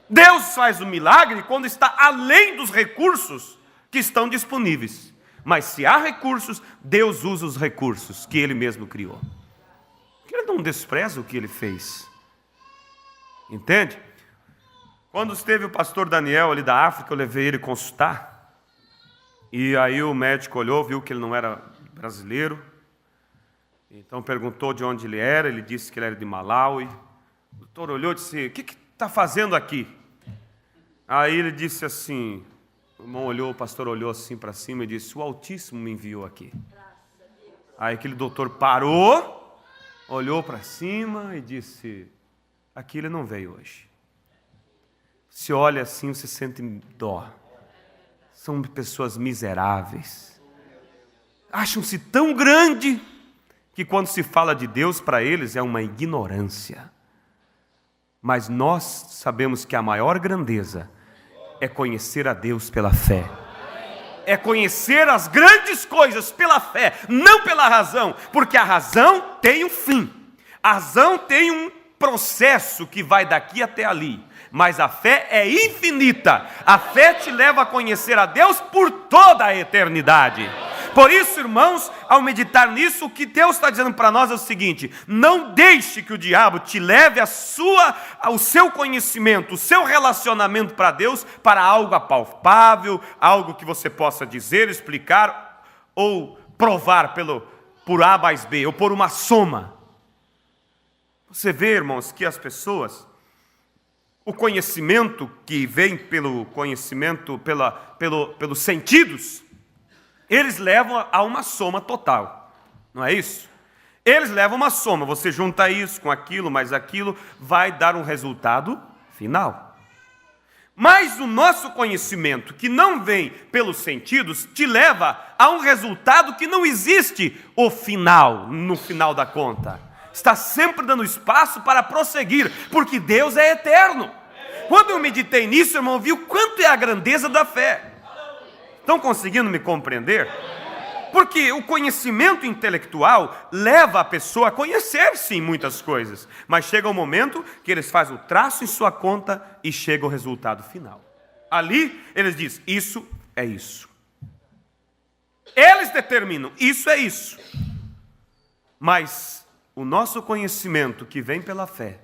Deus faz o milagre quando está além dos recursos que estão disponíveis. Mas se há recursos, Deus usa os recursos que Ele mesmo criou. Porque Ele não despreza o que Ele fez. Entende? Quando esteve o pastor Daniel ali da África, eu levei ele consultar. E aí o médico olhou, viu que ele não era brasileiro. Então perguntou de onde ele era, ele disse que ele era de Malawi. O doutor olhou e disse, o que está fazendo aqui? Aí ele disse assim, o irmão olhou, o pastor olhou assim para cima e disse, o Altíssimo me enviou aqui. Aí aquele doutor parou, olhou para cima e disse, aqui ele não veio hoje. Se olha assim, você sente dó. São pessoas miseráveis. Acham-se tão grande que quando se fala de Deus para eles é uma ignorância. Mas nós sabemos que a maior grandeza é conhecer a Deus pela fé. É conhecer as grandes coisas pela fé, não pela razão, porque a razão tem um fim. A razão tem um processo que vai daqui até ali, mas a fé é infinita. A fé te leva a conhecer a Deus por toda a eternidade. Por isso, irmãos, ao meditar nisso, o que Deus está dizendo para nós é o seguinte: não deixe que o diabo te leve o seu conhecimento, o seu relacionamento para Deus, para algo apalpável, algo que você possa dizer, explicar ou provar por A mais B, ou por uma soma. Você vê, irmãos, que as pessoas, o conhecimento que vem pelo conhecimento, pelos sentidos, eles levam a uma soma total, não é isso? Eles levam uma soma, você junta isso com aquilo, mais aquilo, vai dar um resultado final. Mas o nosso conhecimento, que não vem pelos sentidos, te leva a um resultado que não existe o final, no final da conta. Está sempre dando espaço para prosseguir, porque Deus é eterno. Quando eu meditei nisso, irmão, vi o quanto é a grandeza da fé. Estão conseguindo me compreender? Porque o conhecimento intelectual leva a pessoa a conhecer-se em muitas coisas, mas chega um momento que eles fazem o traço em sua conta e chega o resultado final. Ali eles dizem, isso é isso. Eles determinam, isso é isso. Mas o nosso conhecimento que vem pela fé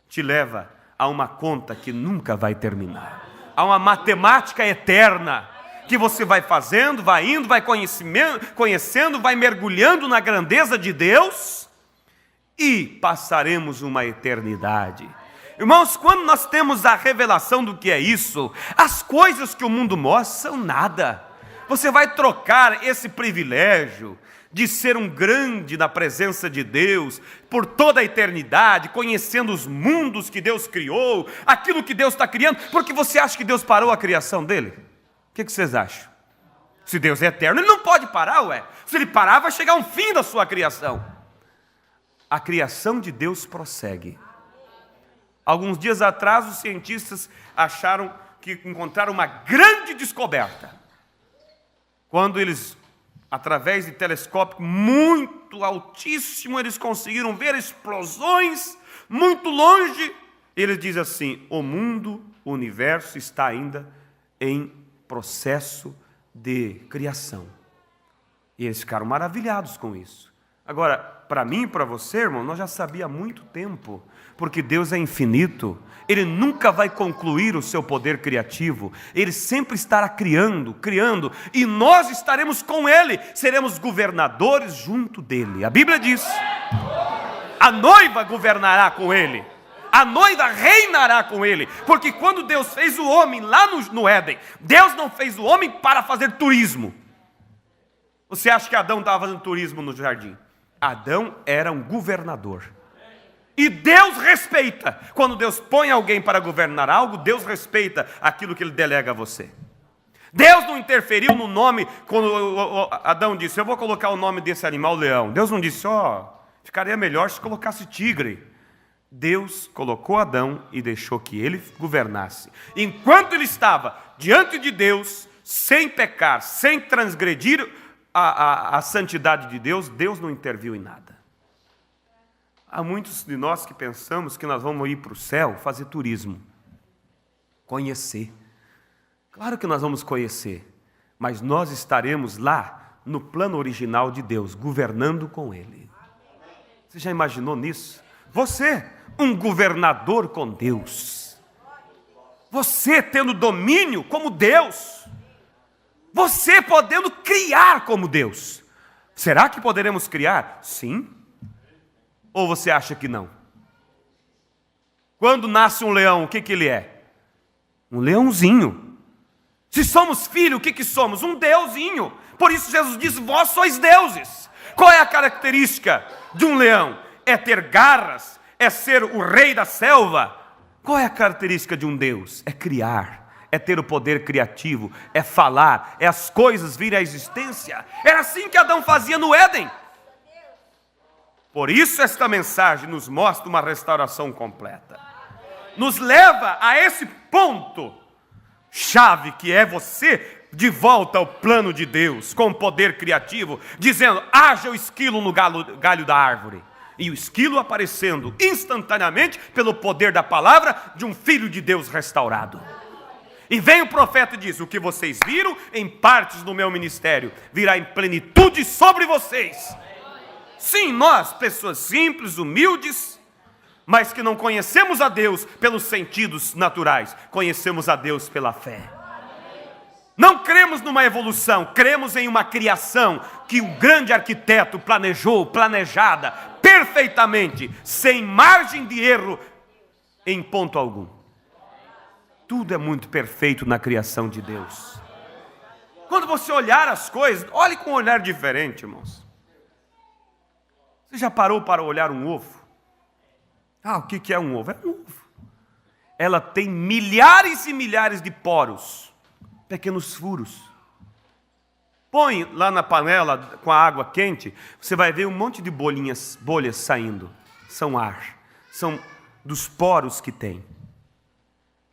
te leva a uma conta que nunca vai terminar. Há uma matemática eterna que você vai fazendo, vai indo, vai conhecendo, vai mergulhando na grandeza de Deus e passaremos uma eternidade. Irmãos, quando nós temos a revelação do que é isso, as coisas que o mundo mostra são nada. Você vai trocar esse privilégio de ser um grande na presença de Deus por toda a eternidade, conhecendo os mundos que Deus criou, aquilo que Deus está criando, porque você acha que Deus parou a criação dele? O que vocês acham? Se Deus é eterno, ele não pode parar, ué. Se ele parar, vai chegar um fim da sua criação. A criação de Deus prossegue. Alguns dias atrás, os cientistas acharam que encontraram uma grande descoberta. Quando eles, através de telescópio muito altíssimo, eles conseguiram ver explosões muito longe. Ele diz assim: o mundo, o universo está ainda em processo de criação. E eles ficaram maravilhados com isso. Agora, para mim e para você, irmão, nós já sabíamos há muito tempo, porque Deus é infinito, Ele nunca vai concluir o seu poder criativo, Ele sempre estará criando, e nós estaremos com Ele, seremos governadores junto dEle. A Bíblia diz, a noiva governará com Ele, a noiva reinará com Ele, porque quando Deus fez o homem lá no Éden, Deus não fez o homem para fazer turismo. Você acha que Adão estava fazendo turismo no jardim? Adão era um governador. E Deus respeita. Quando Deus põe alguém para governar algo, Deus respeita aquilo que Ele delega a você. Deus não interferiu no nome, quando Adão disse, eu vou colocar o nome desse animal leão. Deus não disse, ficaria melhor se colocasse tigre. Deus colocou Adão e deixou que ele governasse. Enquanto ele estava diante de Deus, sem pecar, sem transgredir a santidade de Deus, Deus não interviu em nada. Há muitos de nós que pensamos que nós vamos ir para o céu fazer turismo, conhecer. Claro que nós vamos conhecer, mas nós estaremos lá no plano original de Deus, governando com Ele. Você já imaginou nisso? Você, um governador com Deus. Você tendo domínio como Deus. Você podendo criar como Deus. Será que poderemos criar? Sim. Ou você acha que não? Quando nasce um leão, o que ele é? Um leãozinho. Se somos filhos, o que somos? Um deusinho. Por isso Jesus diz, vós sois deuses. Qual é a característica de um leão? É ter garras? É ser o rei da selva? Qual é a característica de um Deus? É criar. É ter o poder criativo, é falar, é as coisas virem à existência. Era assim que Adão fazia no Éden. Por isso esta mensagem nos mostra uma restauração completa. Nos leva a esse ponto chave que é você de volta ao plano de Deus, com poder criativo, dizendo, haja o esquilo no galho da árvore. E o esquilo aparecendo instantaneamente pelo poder da palavra de um filho de Deus restaurado. E vem o profeta e diz, o que vocês viram em partes do meu ministério, virá em plenitude sobre vocês. Sim, nós, pessoas simples, humildes, mas que não conhecemos a Deus pelos sentidos naturais, conhecemos a Deus pela fé. Não cremos numa evolução, cremos em uma criação que o grande arquiteto planejou, planejada, perfeitamente, sem margem de erro em ponto algum. Tudo é muito perfeito na criação de Deus. Quando você olhar as coisas, olhe com um olhar diferente, irmãos. Você já parou para olhar um ovo? O que é um ovo? É um ovo. Ela tem milhares e milhares de poros, pequenos furos. Põe lá na panela com a água quente, você vai ver um monte de bolhas saindo. São ar, são dos poros que tem.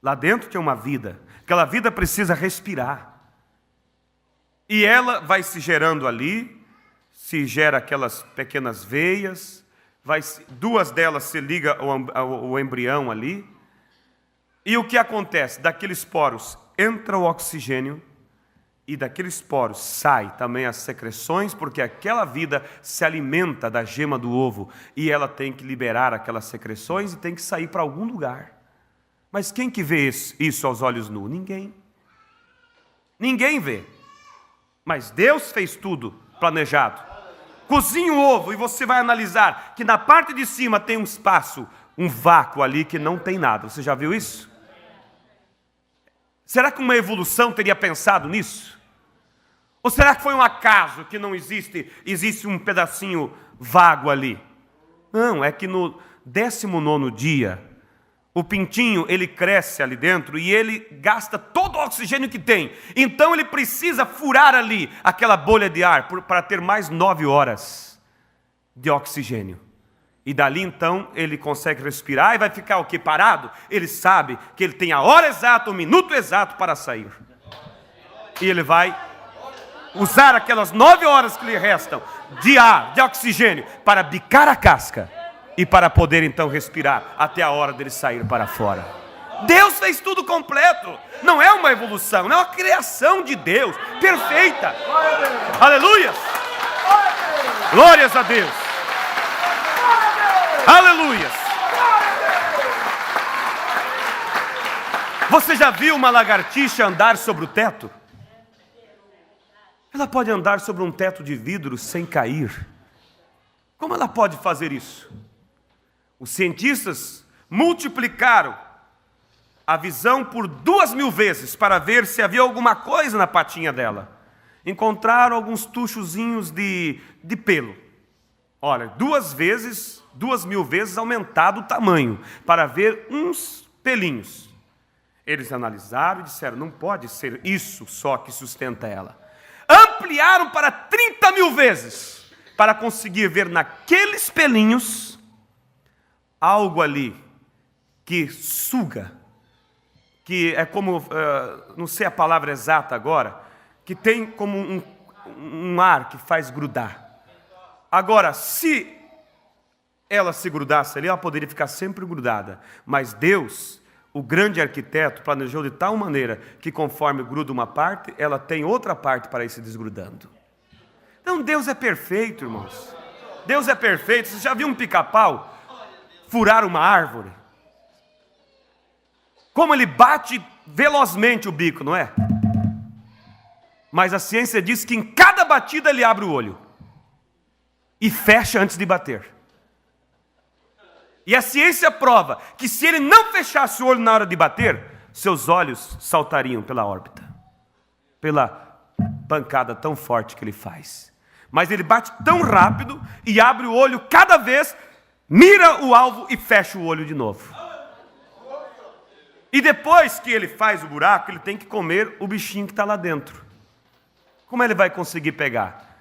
Lá dentro tem uma vida. Aquela vida precisa respirar. E ela vai se gerando ali, se gera aquelas pequenas veias, duas delas se ligam ao embrião ali. E o que acontece? Daqueles poros entra o oxigênio E daqueles poros sai também as secreções, porque aquela vida se alimenta da gema do ovo, e ela tem que liberar aquelas secreções e tem que sair para algum lugar. Mas quem que vê isso aos olhos nus? Ninguém. Ninguém vê. Mas Deus fez tudo planejado. Cozinha o ovo e você vai analisar que na parte de cima tem um espaço, um vácuo ali que não tem nada. Você já viu isso? Será que uma evolução teria pensado nisso? Ou será que foi um acaso que não existe um pedacinho vago ali? Não, é que no 19º dia, o pintinho, ele cresce ali dentro e ele gasta todo o oxigênio que tem. Então ele precisa furar ali aquela bolha de ar para ter mais 9 horas de oxigênio. E dali então ele consegue respirar e vai ficar o quê? Parado? Ele sabe que ele tem a hora exata, o minuto exato para sair. E ele vai usar aquelas 9 horas que lhe restam de ar, de oxigênio, para bicar a casca e para poder então respirar até a hora dele sair para fora. Deus fez tudo completo. Não é uma evolução, não é uma criação de Deus perfeita. Aleluia! Glórias a Deus! Aleluia! Você já viu uma lagartixa andar sobre o teto? Ela pode andar sobre um teto de vidro sem cair. Como ela pode fazer isso? Os cientistas multiplicaram a visão por 2.000 vezes para ver se havia alguma coisa na patinha dela. Encontraram alguns tuchozinhos de pelo. Olha, 2.000 vezes aumentado o tamanho para ver uns pelinhos. Eles analisaram e disseram, não pode ser isso só que sustenta ela. Ampliaram para 30.000 vezes para conseguir ver naqueles pelinhos algo ali que suga, que é como, não sei a palavra exata agora, que tem como um ar que faz grudar. Agora, se ela se grudasse ali, ela poderia ficar sempre grudada. Mas Deus, o grande arquiteto, planejou de tal maneira que conforme gruda uma parte, ela tem outra parte para ir se desgrudando. Então Deus é perfeito, irmãos. Deus é perfeito. Você já viu um pica-pau furar uma árvore? Como ele bate velozmente o bico, não é? Mas a ciência diz que em cada batida ele abre o olho e fecha antes de bater. E a ciência prova que se ele não fechasse o olho na hora de bater, seus olhos saltariam pela órbita, pela pancada tão forte que ele faz. Mas ele bate tão rápido e abre o olho cada vez, mira o alvo e fecha o olho de novo. E depois que ele faz o buraco, ele tem que comer o bichinho que está lá dentro. Como ele vai conseguir pegar?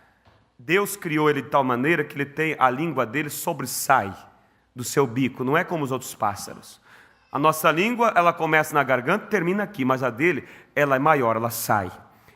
Deus criou ele de tal maneira que ele tem, a língua dele sobressai do seu bico, não é como os outros pássaros. A nossa língua, ela começa na garganta e termina aqui, mas a dele, ela é maior, ela sai.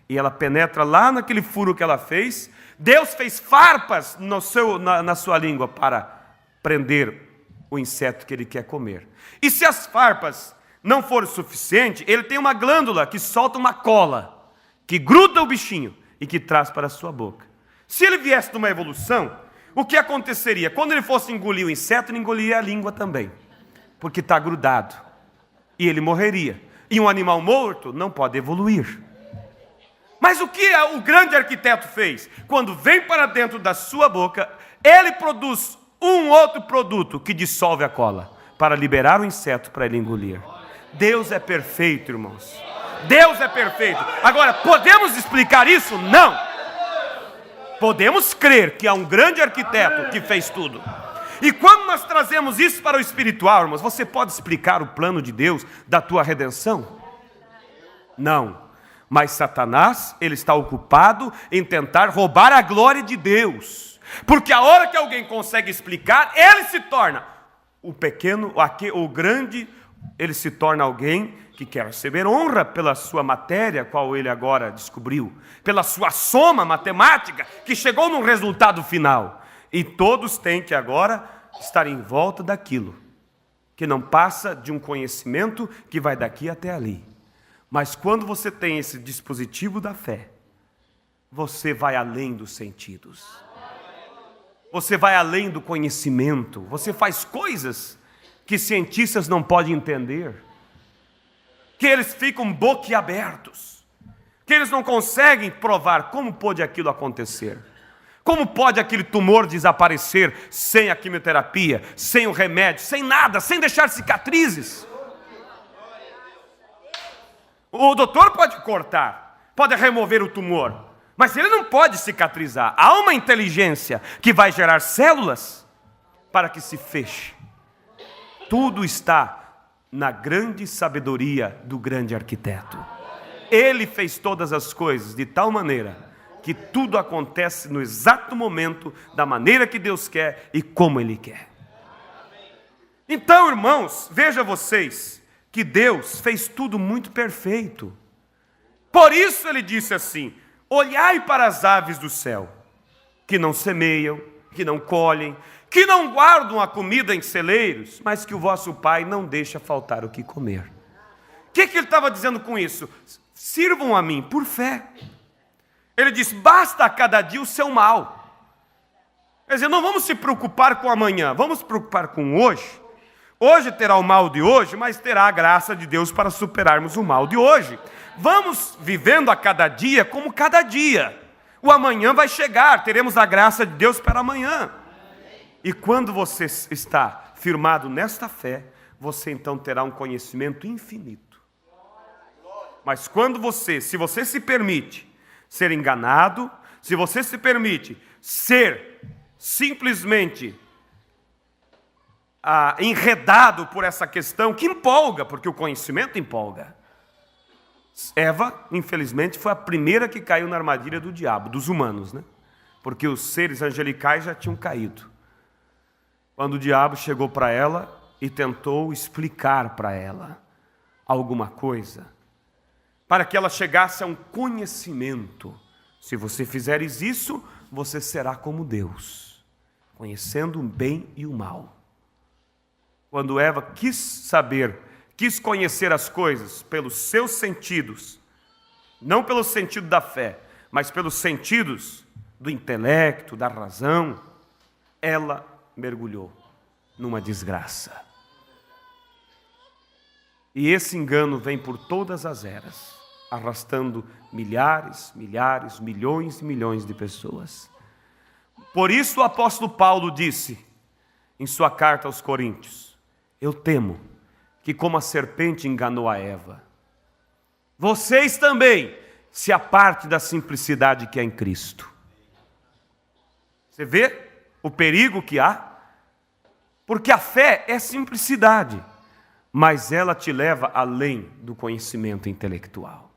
E ela penetra lá naquele furo que ela fez. Deus fez farpas na sua língua para prender o inseto que ele quer comer. E se as farpas não forem suficiente, ele tem uma glândula que solta uma cola, que gruda o bichinho e que traz para a sua boca. Se ele viesse de uma evolução, o que aconteceria? Quando ele fosse engolir o inseto, ele engoliria a língua também, porque está grudado. E ele morreria. E um animal morto não pode evoluir. Mas o que o grande arquiteto fez? Quando vem para dentro da sua boca, ele produz um outro produto que dissolve a cola, para liberar o inseto para ele engolir. Deus é perfeito, irmãos. Deus é perfeito. Agora, podemos explicar isso? Não. Podemos crer que há um grande arquiteto que fez tudo. E quando nós trazemos isso para o espiritual, irmãos, você pode explicar o plano de Deus da tua redenção? Não. Mas Satanás, ele está ocupado em tentar roubar a glória de Deus. Porque a hora que alguém consegue explicar, ele se torna o pequeno, o grande, ele se torna alguém que quer receber honra pela sua matéria, qual ele agora descobriu, pela sua soma matemática, que chegou num resultado final. E todos têm que agora estar em volta daquilo, que não passa de um conhecimento que vai daqui até ali. Mas quando você tem esse dispositivo da fé, você vai além dos sentidos. Você vai além do conhecimento. Você faz coisas que cientistas não podem entender. Que eles ficam boquiabertos. Que eles não conseguem provar como pode aquilo acontecer. Como pode aquele tumor desaparecer sem a quimioterapia, sem o remédio, sem nada, sem deixar cicatrizes? O doutor pode cortar, pode remover o tumor, mas ele não pode cicatrizar. Há uma inteligência que vai gerar células para que se feche. Tudo está na grande sabedoria do grande arquiteto. Ele fez todas as coisas de tal maneira que tudo acontece no exato momento, da maneira que Deus quer e como Ele quer. Então, irmãos, veja vocês que Deus fez tudo muito perfeito. Por isso Ele disse assim: olhai para as aves do céu, que não semeiam, que não colhem, que não guardam a comida em celeiros, mas que o vosso Pai não deixa faltar o que comer. O que Ele estava dizendo com isso? Sirvam a mim por fé. Ele diz: basta a cada dia o seu mal. Quer dizer, não vamos se preocupar com amanhã, vamos se preocupar com hoje. Hoje terá o mal de hoje, mas terá a graça de Deus para superarmos o mal de hoje. Vamos vivendo a cada dia como cada dia. O amanhã vai chegar, teremos a graça de Deus para amanhã. E quando você está firmado nesta fé, você então terá um conhecimento infinito. Mas quando se você se permite ser enganado, se você se permite ser simplesmente enredado por essa questão que empolga, porque o conhecimento empolga. Eva, infelizmente, foi a primeira que caiu na armadilha do diabo, dos humanos, né? Porque os seres angelicais já tinham caído. Quando o diabo chegou para ela e tentou explicar para ela alguma coisa, para que ela chegasse a um conhecimento. Se você fizeres isso, você será como Deus, conhecendo o bem e o mal. Quando Eva quis conhecer as coisas pelos seus sentidos, não pelo sentido da fé, mas pelos sentidos do intelecto, da razão, ela mergulhou numa desgraça. E esse engano vem por todas as eras, arrastando milhares, milhões e milhões de pessoas. Por isso o apóstolo Paulo disse em sua carta aos Coríntios: eu temo que como a serpente enganou a Eva, vocês também se apartem da simplicidade que há em Cristo. Você vê o perigo que há? Porque a fé é simplicidade, mas ela te leva além do conhecimento intelectual.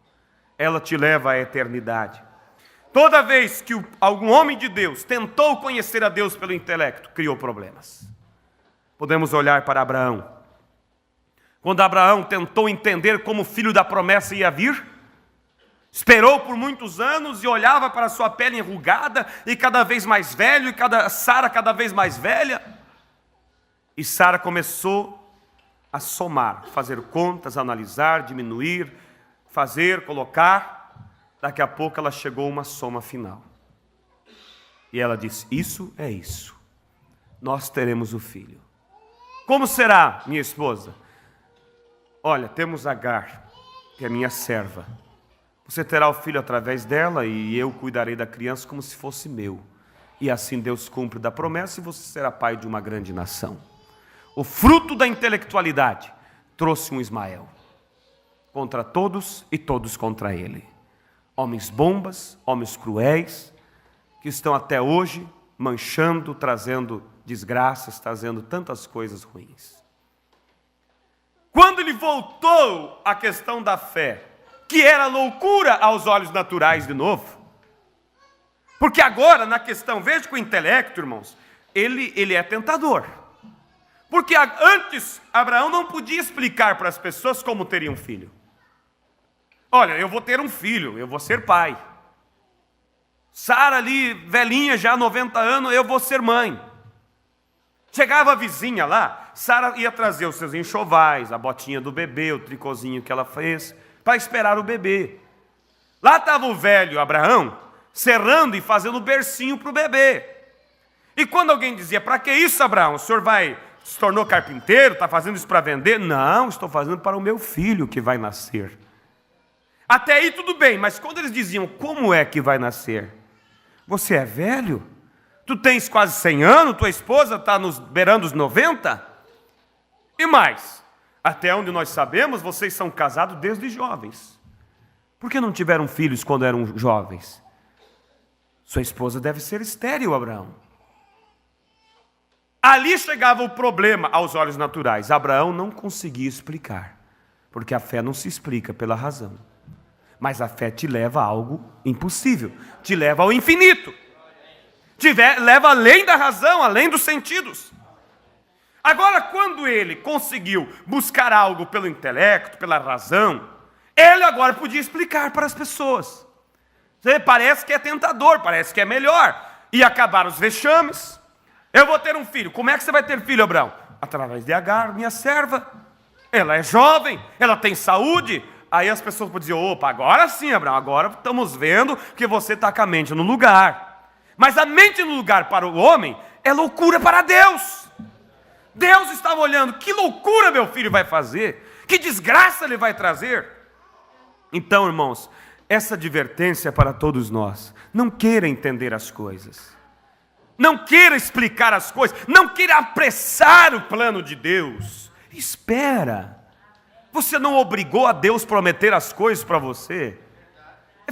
Ela te leva à eternidade. Toda vez que algum homem de Deus tentou conhecer a Deus pelo intelecto, criou problemas. Podemos olhar para Abraão. Quando Abraão tentou entender como o filho da promessa ia vir, esperou por muitos anos e olhava para sua pele enrugada e cada vez mais velho, e Sara cada vez mais velha. E Sara começou a somar, fazer contas, analisar, diminuir, fazer, colocar. Daqui a pouco ela chegou a uma soma final. E ela disse: isso é isso. Nós teremos o filho. Como será, minha esposa? Olha, temos Agar, que é minha serva. Você terá o filho através dela e eu cuidarei da criança como se fosse meu. E assim Deus cumpre da promessa e você será pai de uma grande nação. O fruto da intelectualidade trouxe um Ismael. Contra todos e todos contra ele. Homens bombas, homens cruéis, que estão até hoje manchando, trazendo desgraças, trazendo tantas coisas ruins. Quando ele voltou à questão da fé, que era loucura aos olhos naturais de novo, porque agora na questão, veja que o intelecto, irmãos, ele é tentador. Porque antes Abraão não podia explicar para as pessoas como teria um filho. Olha, eu vou ter um filho, eu vou ser pai. Sara ali, velhinha já, 90 anos, eu vou ser mãe. Chegava a vizinha lá, Sara ia trazer os seus enxovais, a botinha do bebê, o tricôzinho que ela fez, para esperar o bebê. Lá estava o velho Abraão, serrando e fazendo bercinho para o bebê. E quando alguém dizia, para que isso, Abraão? O senhor se tornou carpinteiro, está fazendo isso para vender? Não, estou fazendo para o meu filho que vai nascer. Até aí tudo bem, mas quando eles diziam, como é que vai nascer? Você é velho? Tu tens quase 100 anos, tua esposa está beirando os 90? E mais, até onde nós sabemos, vocês são casados desde jovens. Por que não tiveram filhos quando eram jovens? Sua esposa deve ser estéril, Abraão. Ali chegava o problema aos olhos naturais. Abraão não conseguia explicar, porque a fé não se explica pela razão. Mas a fé te leva a algo impossível, te leva ao infinito, leva além da razão, além dos sentidos. Agora, quando ele conseguiu buscar algo pelo intelecto, pela razão, ele agora podia explicar para as pessoas. Parece que é tentador, parece que é melhor. E acabaram os vexames. Eu vou ter um filho. Como é que você vai ter filho, Abraão? Através de Agar, minha serva. Ela é jovem, ela tem saúde. Aí as pessoas podem dizer, opa, agora sim, Abraão, agora estamos vendo que você está com a mente no lugar. Mas a mente no lugar para o homem é loucura para Deus. Deus estava olhando, que loucura meu filho vai fazer, que desgraça ele vai trazer. Então, irmãos, essa advertência é para todos nós. Não queira entender as coisas. Não queira explicar as coisas. Não queira apressar o plano de Deus. Espera. Você não obrigou a Deus a prometer as coisas para você.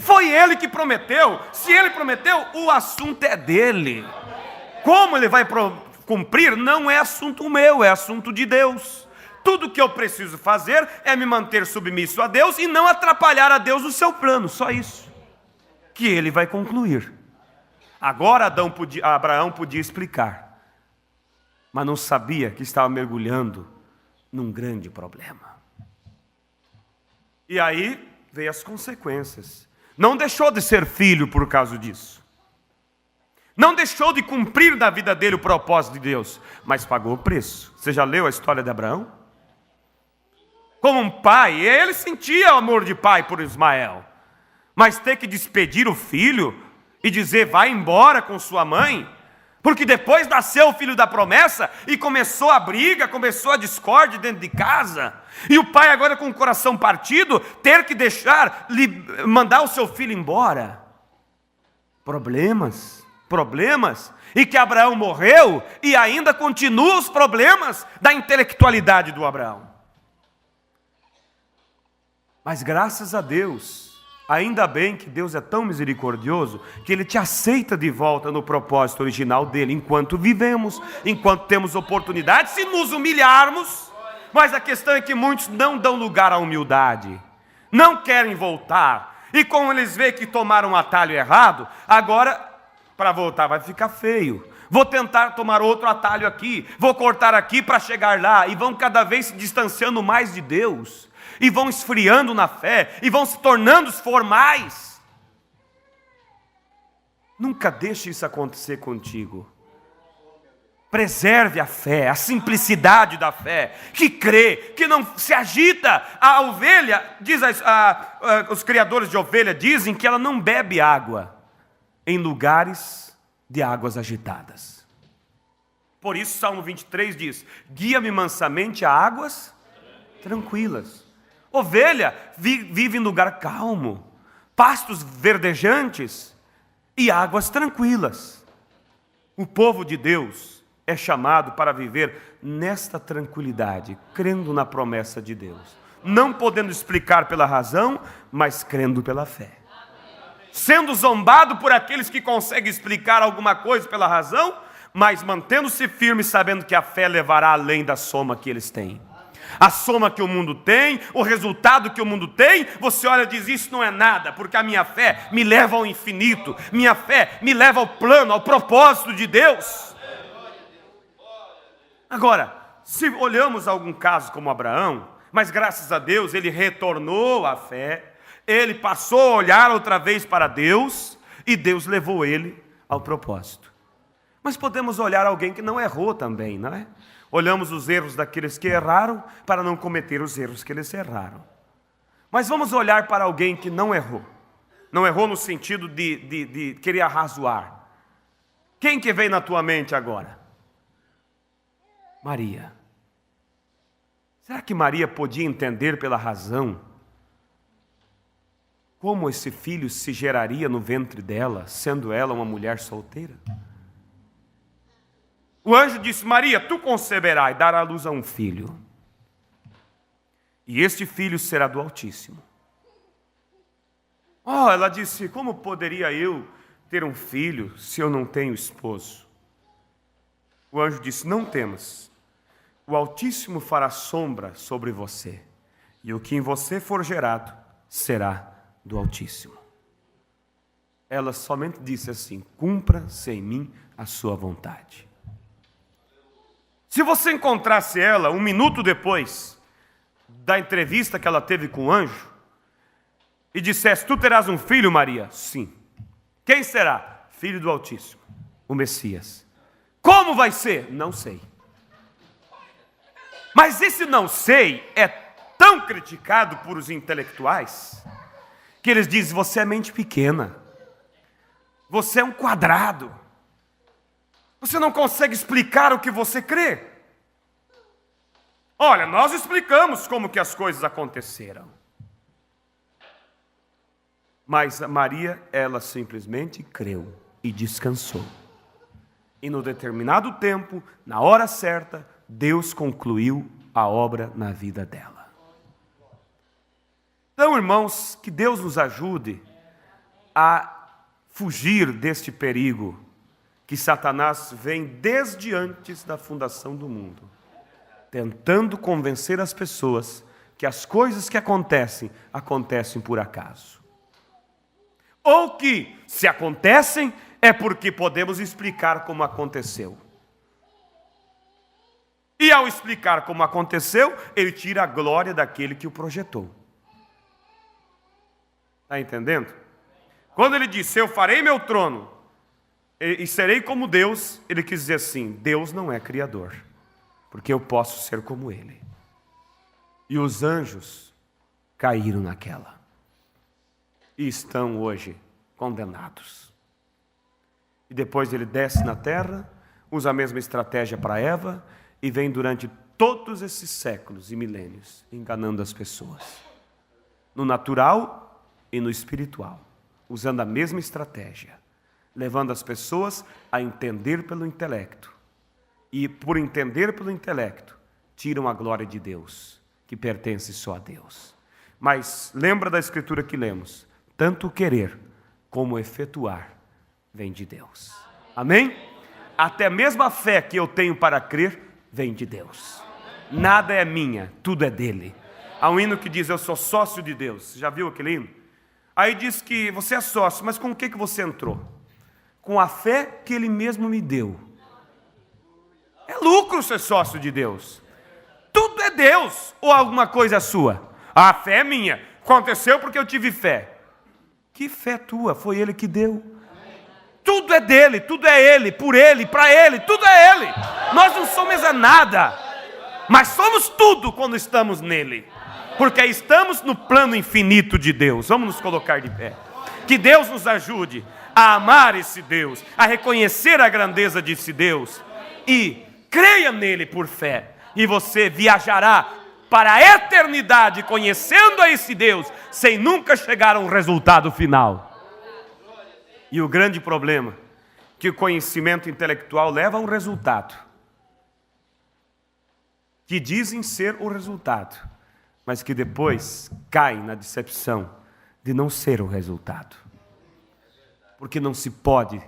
Foi Ele que prometeu. Se Ele prometeu, o assunto é dele. Como Ele vai cumprir, não é assunto meu, é assunto de Deus. Tudo que eu preciso fazer é me manter submisso a Deus e não atrapalhar a Deus no seu plano, só isso. Que Ele vai concluir. Agora Abraão podia explicar, mas não sabia que estava mergulhando num grande problema. E aí veio as consequências. Não deixou de ser filho por causa disso. Não deixou de cumprir na vida dele o propósito de Deus, mas pagou o preço. Você já leu a história de Abraão? Como um pai, ele sentia o amor de pai por Ismael, mas ter que despedir o filho e dizer, vai embora com sua mãe, porque depois nasceu o filho da promessa e começou a briga, começou a discórdia dentro de casa, e o pai agora com o coração partido, ter que mandar o seu filho embora. Problemas, e que Abraão morreu, e ainda continuam os problemas da intelectualidade do Abraão. Mas graças a Deus, ainda bem que Deus é tão misericordioso que Ele te aceita de volta no propósito original dEle, enquanto vivemos, enquanto temos oportunidade, se nos humilharmos. Mas a questão é que muitos não dão lugar à humildade, não querem voltar, e como eles veem que tomaram um atalho errado, agora, para voltar vai ficar feio. Vou tentar tomar outro atalho aqui, vou cortar aqui para chegar lá, e vão cada vez se distanciando mais de Deus, e vão esfriando na fé, e vão se tornando formais. Nunca deixe isso acontecer contigo. Preserve a fé, a simplicidade da fé, que crê, que não se agita. A ovelha, os criadores de ovelha dizem que ela não bebe água em lugares de águas agitadas. Por isso, Salmo 23 diz, guia-me mansamente a águas tranquilas. Ovelha vive em lugar calmo, pastos verdejantes e águas tranquilas. O povo de Deus é chamado para viver nesta tranquilidade, crendo na promessa de Deus. Não podendo explicar pela razão, mas crendo pela fé. Sendo zombado por aqueles que conseguem explicar alguma coisa pela razão, mas mantendo-se firme, sabendo que a fé levará além da soma que eles têm. A soma que o mundo tem, o resultado que o mundo tem, você olha e diz, isso não é nada, porque a minha fé me leva ao infinito, minha fé me leva ao plano, ao propósito de Deus. Agora, se olhamos algum caso como Abraão, mas graças a Deus ele retornou à fé, ele passou a olhar outra vez para Deus, e Deus levou ele ao propósito. Mas podemos olhar alguém que não errou também, não é? Olhamos os erros daqueles que erraram, para não cometer os erros que eles erraram. Mas vamos olhar para alguém que não errou, Não errou no sentido de querer arrazoar. Quem que vem na tua mente agora? Maria. Será que Maria podia entender pela razão como esse filho se geraria no ventre dela, sendo ela uma mulher solteira? O anjo disse: Maria, tu conceberás e darás à luz a um filho. E este filho será do Altíssimo. Oh, ela disse: como poderia eu ter um filho se eu não tenho esposo? O anjo disse: não temas. O Altíssimo fará sombra sobre você, e o que em você for gerado será do Altíssimo. Ela somente disse assim: cumpra-se em mim a sua vontade. Se você encontrasse ela um minuto depois da entrevista que ela teve com o anjo e dissesse: tu terás um filho, Maria? Sim. Quem será? Filho do Altíssimo, o Messias. Como vai ser? Não sei. Mas esse não sei é tão criticado por os intelectuais que eles dizem: você é mente pequena, você é um quadrado, você não consegue explicar o que você crê. Olha, nós explicamos como que as coisas aconteceram. Mas Maria, ela simplesmente creu e descansou. E no determinado tempo, na hora certa, Deus concluiu a obra na vida dela. Então, irmãos, que Deus nos ajude a fugir deste perigo que Satanás vem desde antes da fundação do mundo, tentando convencer as pessoas que as coisas que acontecem por acaso. Ou que, se acontecem, é porque podemos explicar como aconteceu. E ao explicar como aconteceu, ele tira a glória daquele que o projetou. Está entendendo? Quando ele disse: eu farei meu trono e serei como Deus, ele quis dizer assim: Deus não é criador, porque eu posso ser como ele. E os anjos caíram naquela e estão hoje condenados. E depois ele desce na terra, usa a mesma estratégia para Eva e vem durante todos esses séculos e milênios enganando as pessoas, no natural e no espiritual, usando a mesma estratégia, levando as pessoas a entender pelo intelecto. E por entender pelo intelecto, tiram a glória de Deus, que pertence só a Deus. Mas lembra da escritura que lemos: tanto o querer como o efetuar vem de Deus. Amém? Até mesmo a fé que eu tenho para crer vem de Deus. Nada é minha, tudo é dele. Há um hino que diz: eu sou sócio de Deus. Você já viu aquele hino? Aí diz que você é sócio, mas com o que você entrou? Com a fé que ele mesmo me deu. É lucro ser sócio de Deus. Tudo é Deus ou alguma coisa é sua? A fé é minha. Aconteceu porque eu tive fé. Que fé tua? Foi ele que deu. Tudo é dele, tudo é ele, por ele, para ele, tudo é ele. Nós não somos nada, mas somos tudo quando estamos nele. Porque estamos no plano infinito de Deus. Vamos nos colocar de pé. Que Deus nos ajude a amar esse Deus, a reconhecer a grandeza desse Deus e creia nele por fé. E você viajará para a eternidade conhecendo a esse Deus, sem nunca chegar a um resultado final. E o grande problema, que o conhecimento intelectual leva a um resultado, que dizem ser o resultado, mas que depois cai na decepção de não ser o resultado. Porque não se pode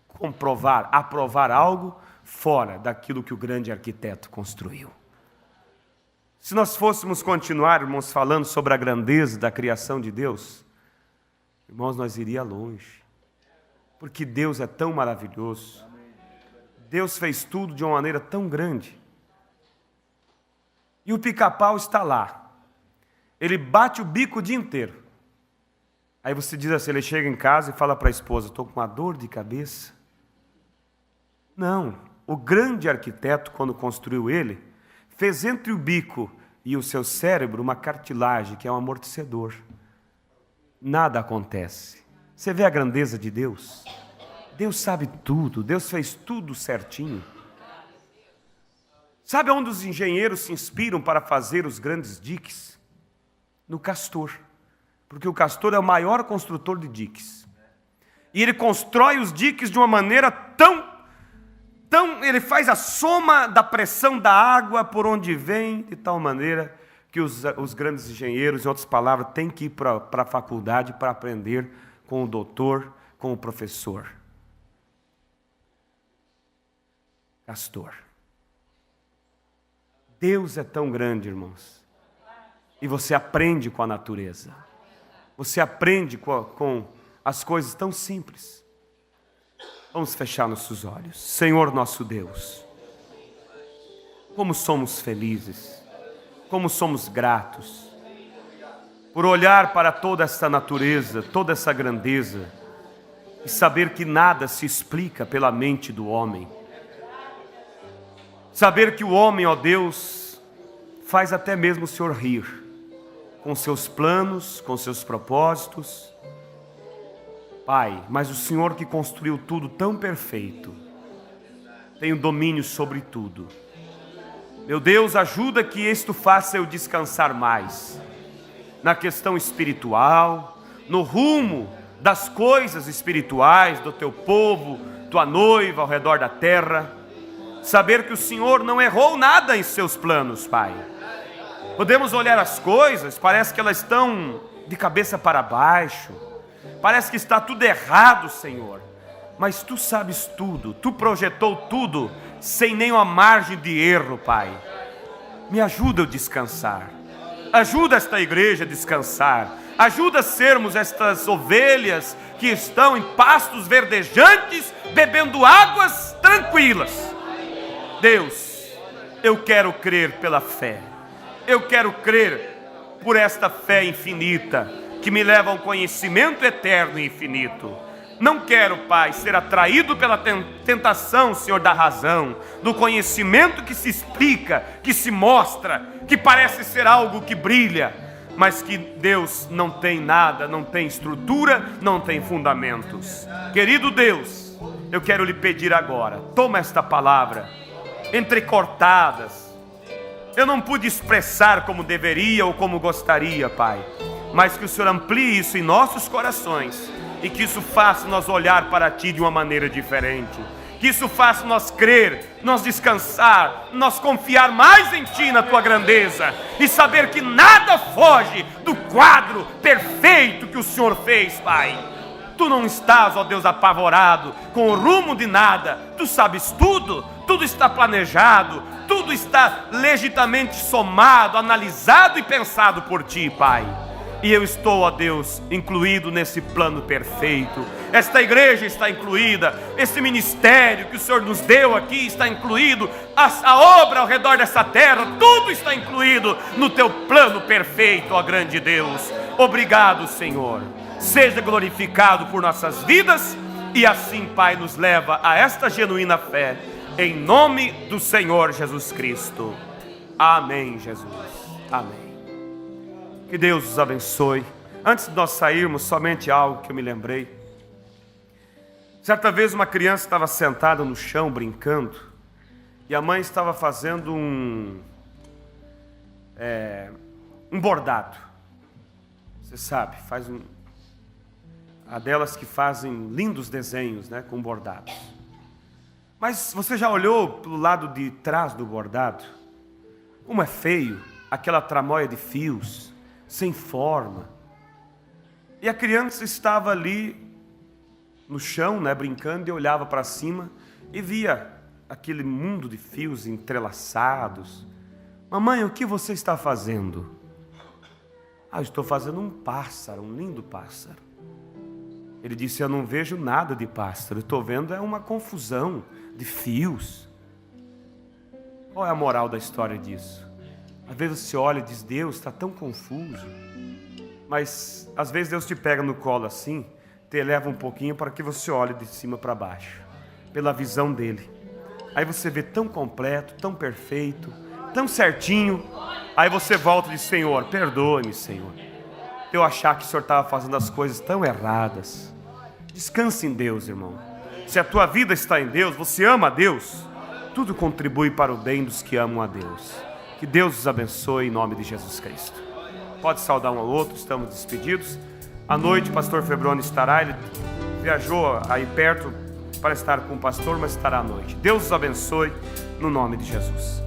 comprovar, aprovar algo fora daquilo que o grande arquiteto construiu. Se nós fôssemos continuar, irmãos, falando sobre a grandeza da criação de Deus, irmãos, nós iríamos longe. Porque Deus é tão maravilhoso. Deus fez tudo de uma maneira tão grande. E o pica-pau está lá. Ele bate o bico o dia inteiro. Aí você diz assim, ele chega em casa e fala para a esposa: estou com uma dor de cabeça. Não, o grande arquiteto, quando construiu ele, fez entre o bico e o seu cérebro uma cartilagem, que é um amortecedor. Nada acontece. Você vê a grandeza de Deus? Deus sabe tudo, Deus fez tudo certinho. Sabe onde os engenheiros se inspiram para fazer os grandes diques? No Castor. Porque o Castor é o maior construtor de diques. E ele constrói os diques de uma maneira ele faz a soma da pressão da água por onde vem, de tal maneira que os grandes engenheiros, em outras palavras, têm que ir para a faculdade para aprender com o doutor, com o professor. Castor. Deus é tão grande, irmãos. E você aprende com a natureza. Você aprende com as coisas tão simples. Vamos fechar nossos olhos. Senhor nosso Deus, como somos felizes, como somos gratos, por olhar para toda essa natureza, toda essa grandeza, e saber que nada se explica pela mente do homem. Saber que o homem, ó Deus, faz até mesmo o Senhor rir, com seus planos, com seus propósitos. Pai, mas o Senhor que construiu tudo tão perfeito, tem o domínio sobre tudo. Meu Deus, ajuda que isto faça eu descansar mais, na questão espiritual, no rumo das coisas espirituais do teu povo, tua noiva ao redor da terra. Saber que o Senhor não errou nada em seus planos, Pai. Podemos olhar as coisas, parece que elas estão de cabeça para baixo, parece que está tudo errado, Senhor. Mas Tu sabes tudo, Tu projetou tudo sem nenhuma margem de erro, Pai. Me ajuda a descansar. Ajuda esta igreja a descansar. Ajuda a sermos estas ovelhas que estão em pastos verdejantes, bebendo águas tranquilas. Deus, eu quero crer pela fé. Eu quero crer por esta fé infinita, que me leva a um conhecimento eterno e infinito. Não quero, Pai, ser atraído pela tentação, Senhor, da razão, do conhecimento que se explica, que se mostra, que parece ser algo que brilha, mas que Deus não tem nada, não tem estrutura, não tem fundamentos. Querido Deus, eu quero lhe pedir agora, toma esta palavra, entrecortadas. Eu não pude expressar como deveria ou como gostaria, Pai, mas que o Senhor amplie isso em nossos corações e que isso faça nós olhar para Ti de uma maneira diferente. Que isso faça nós crer, nós descansar, nós confiar mais em Ti, na Tua grandeza, e saber que nada foge do quadro perfeito que o Senhor fez, Pai. Tu não estás, ó Deus, apavorado com o rumo de nada. Tu sabes tudo, tudo está planejado, tudo está legitimamente somado, analisado e pensado por Ti, Pai. E eu estou, ó Deus, incluído nesse plano perfeito. Esta igreja está incluída, esse ministério que o Senhor nos deu aqui está incluído, a obra ao redor dessa terra, tudo está incluído no Teu plano perfeito, ó grande Deus. Obrigado, Senhor. Seja glorificado por nossas vidas e assim, Pai, nos leva a esta genuína fé, em nome do Senhor Jesus Cristo. Amém, Jesus. Amém. Que Deus os abençoe. Antes de nós sairmos, somente algo que eu me lembrei. Certa vez uma criança estava sentada no chão brincando e a mãe estava fazendo um bordado. Você sabe, há delas que fazem lindos desenhos, né, com bordados. Mas você já olhou pelo lado de trás do bordado? Como é feio aquela tramóia de fios, sem forma. E a criança estava ali no chão, né, brincando, e olhava para cima e via aquele mundo de fios entrelaçados. Mamãe, o que você está fazendo? Eu estou fazendo um pássaro, um lindo pássaro. Ele disse, eu não vejo nada de pássaro, eu estou vendo uma confusão de fios. Qual é a moral da história disso? Às vezes você olha e diz, Deus está tão confuso. Mas às vezes Deus te pega no colo assim, te eleva um pouquinho para que você olhe de cima para baixo, pela visão dele. Aí você vê tão completo, tão perfeito, tão certinho. Aí você volta e diz, Senhor, perdoe-me, Senhor. Eu achar que o Senhor estava fazendo as coisas tão erradas. Descanse em Deus, irmão. Se a tua vida está em Deus, você ama a Deus, tudo contribui para o bem dos que amam a Deus. Que Deus os abençoe em nome de Jesus Cristo. Pode saudar um ao outro, estamos despedidos. À noite, o pastor Febroni estará, ele viajou aí perto para estar com o pastor, mas estará à noite. Deus os abençoe no nome de Jesus.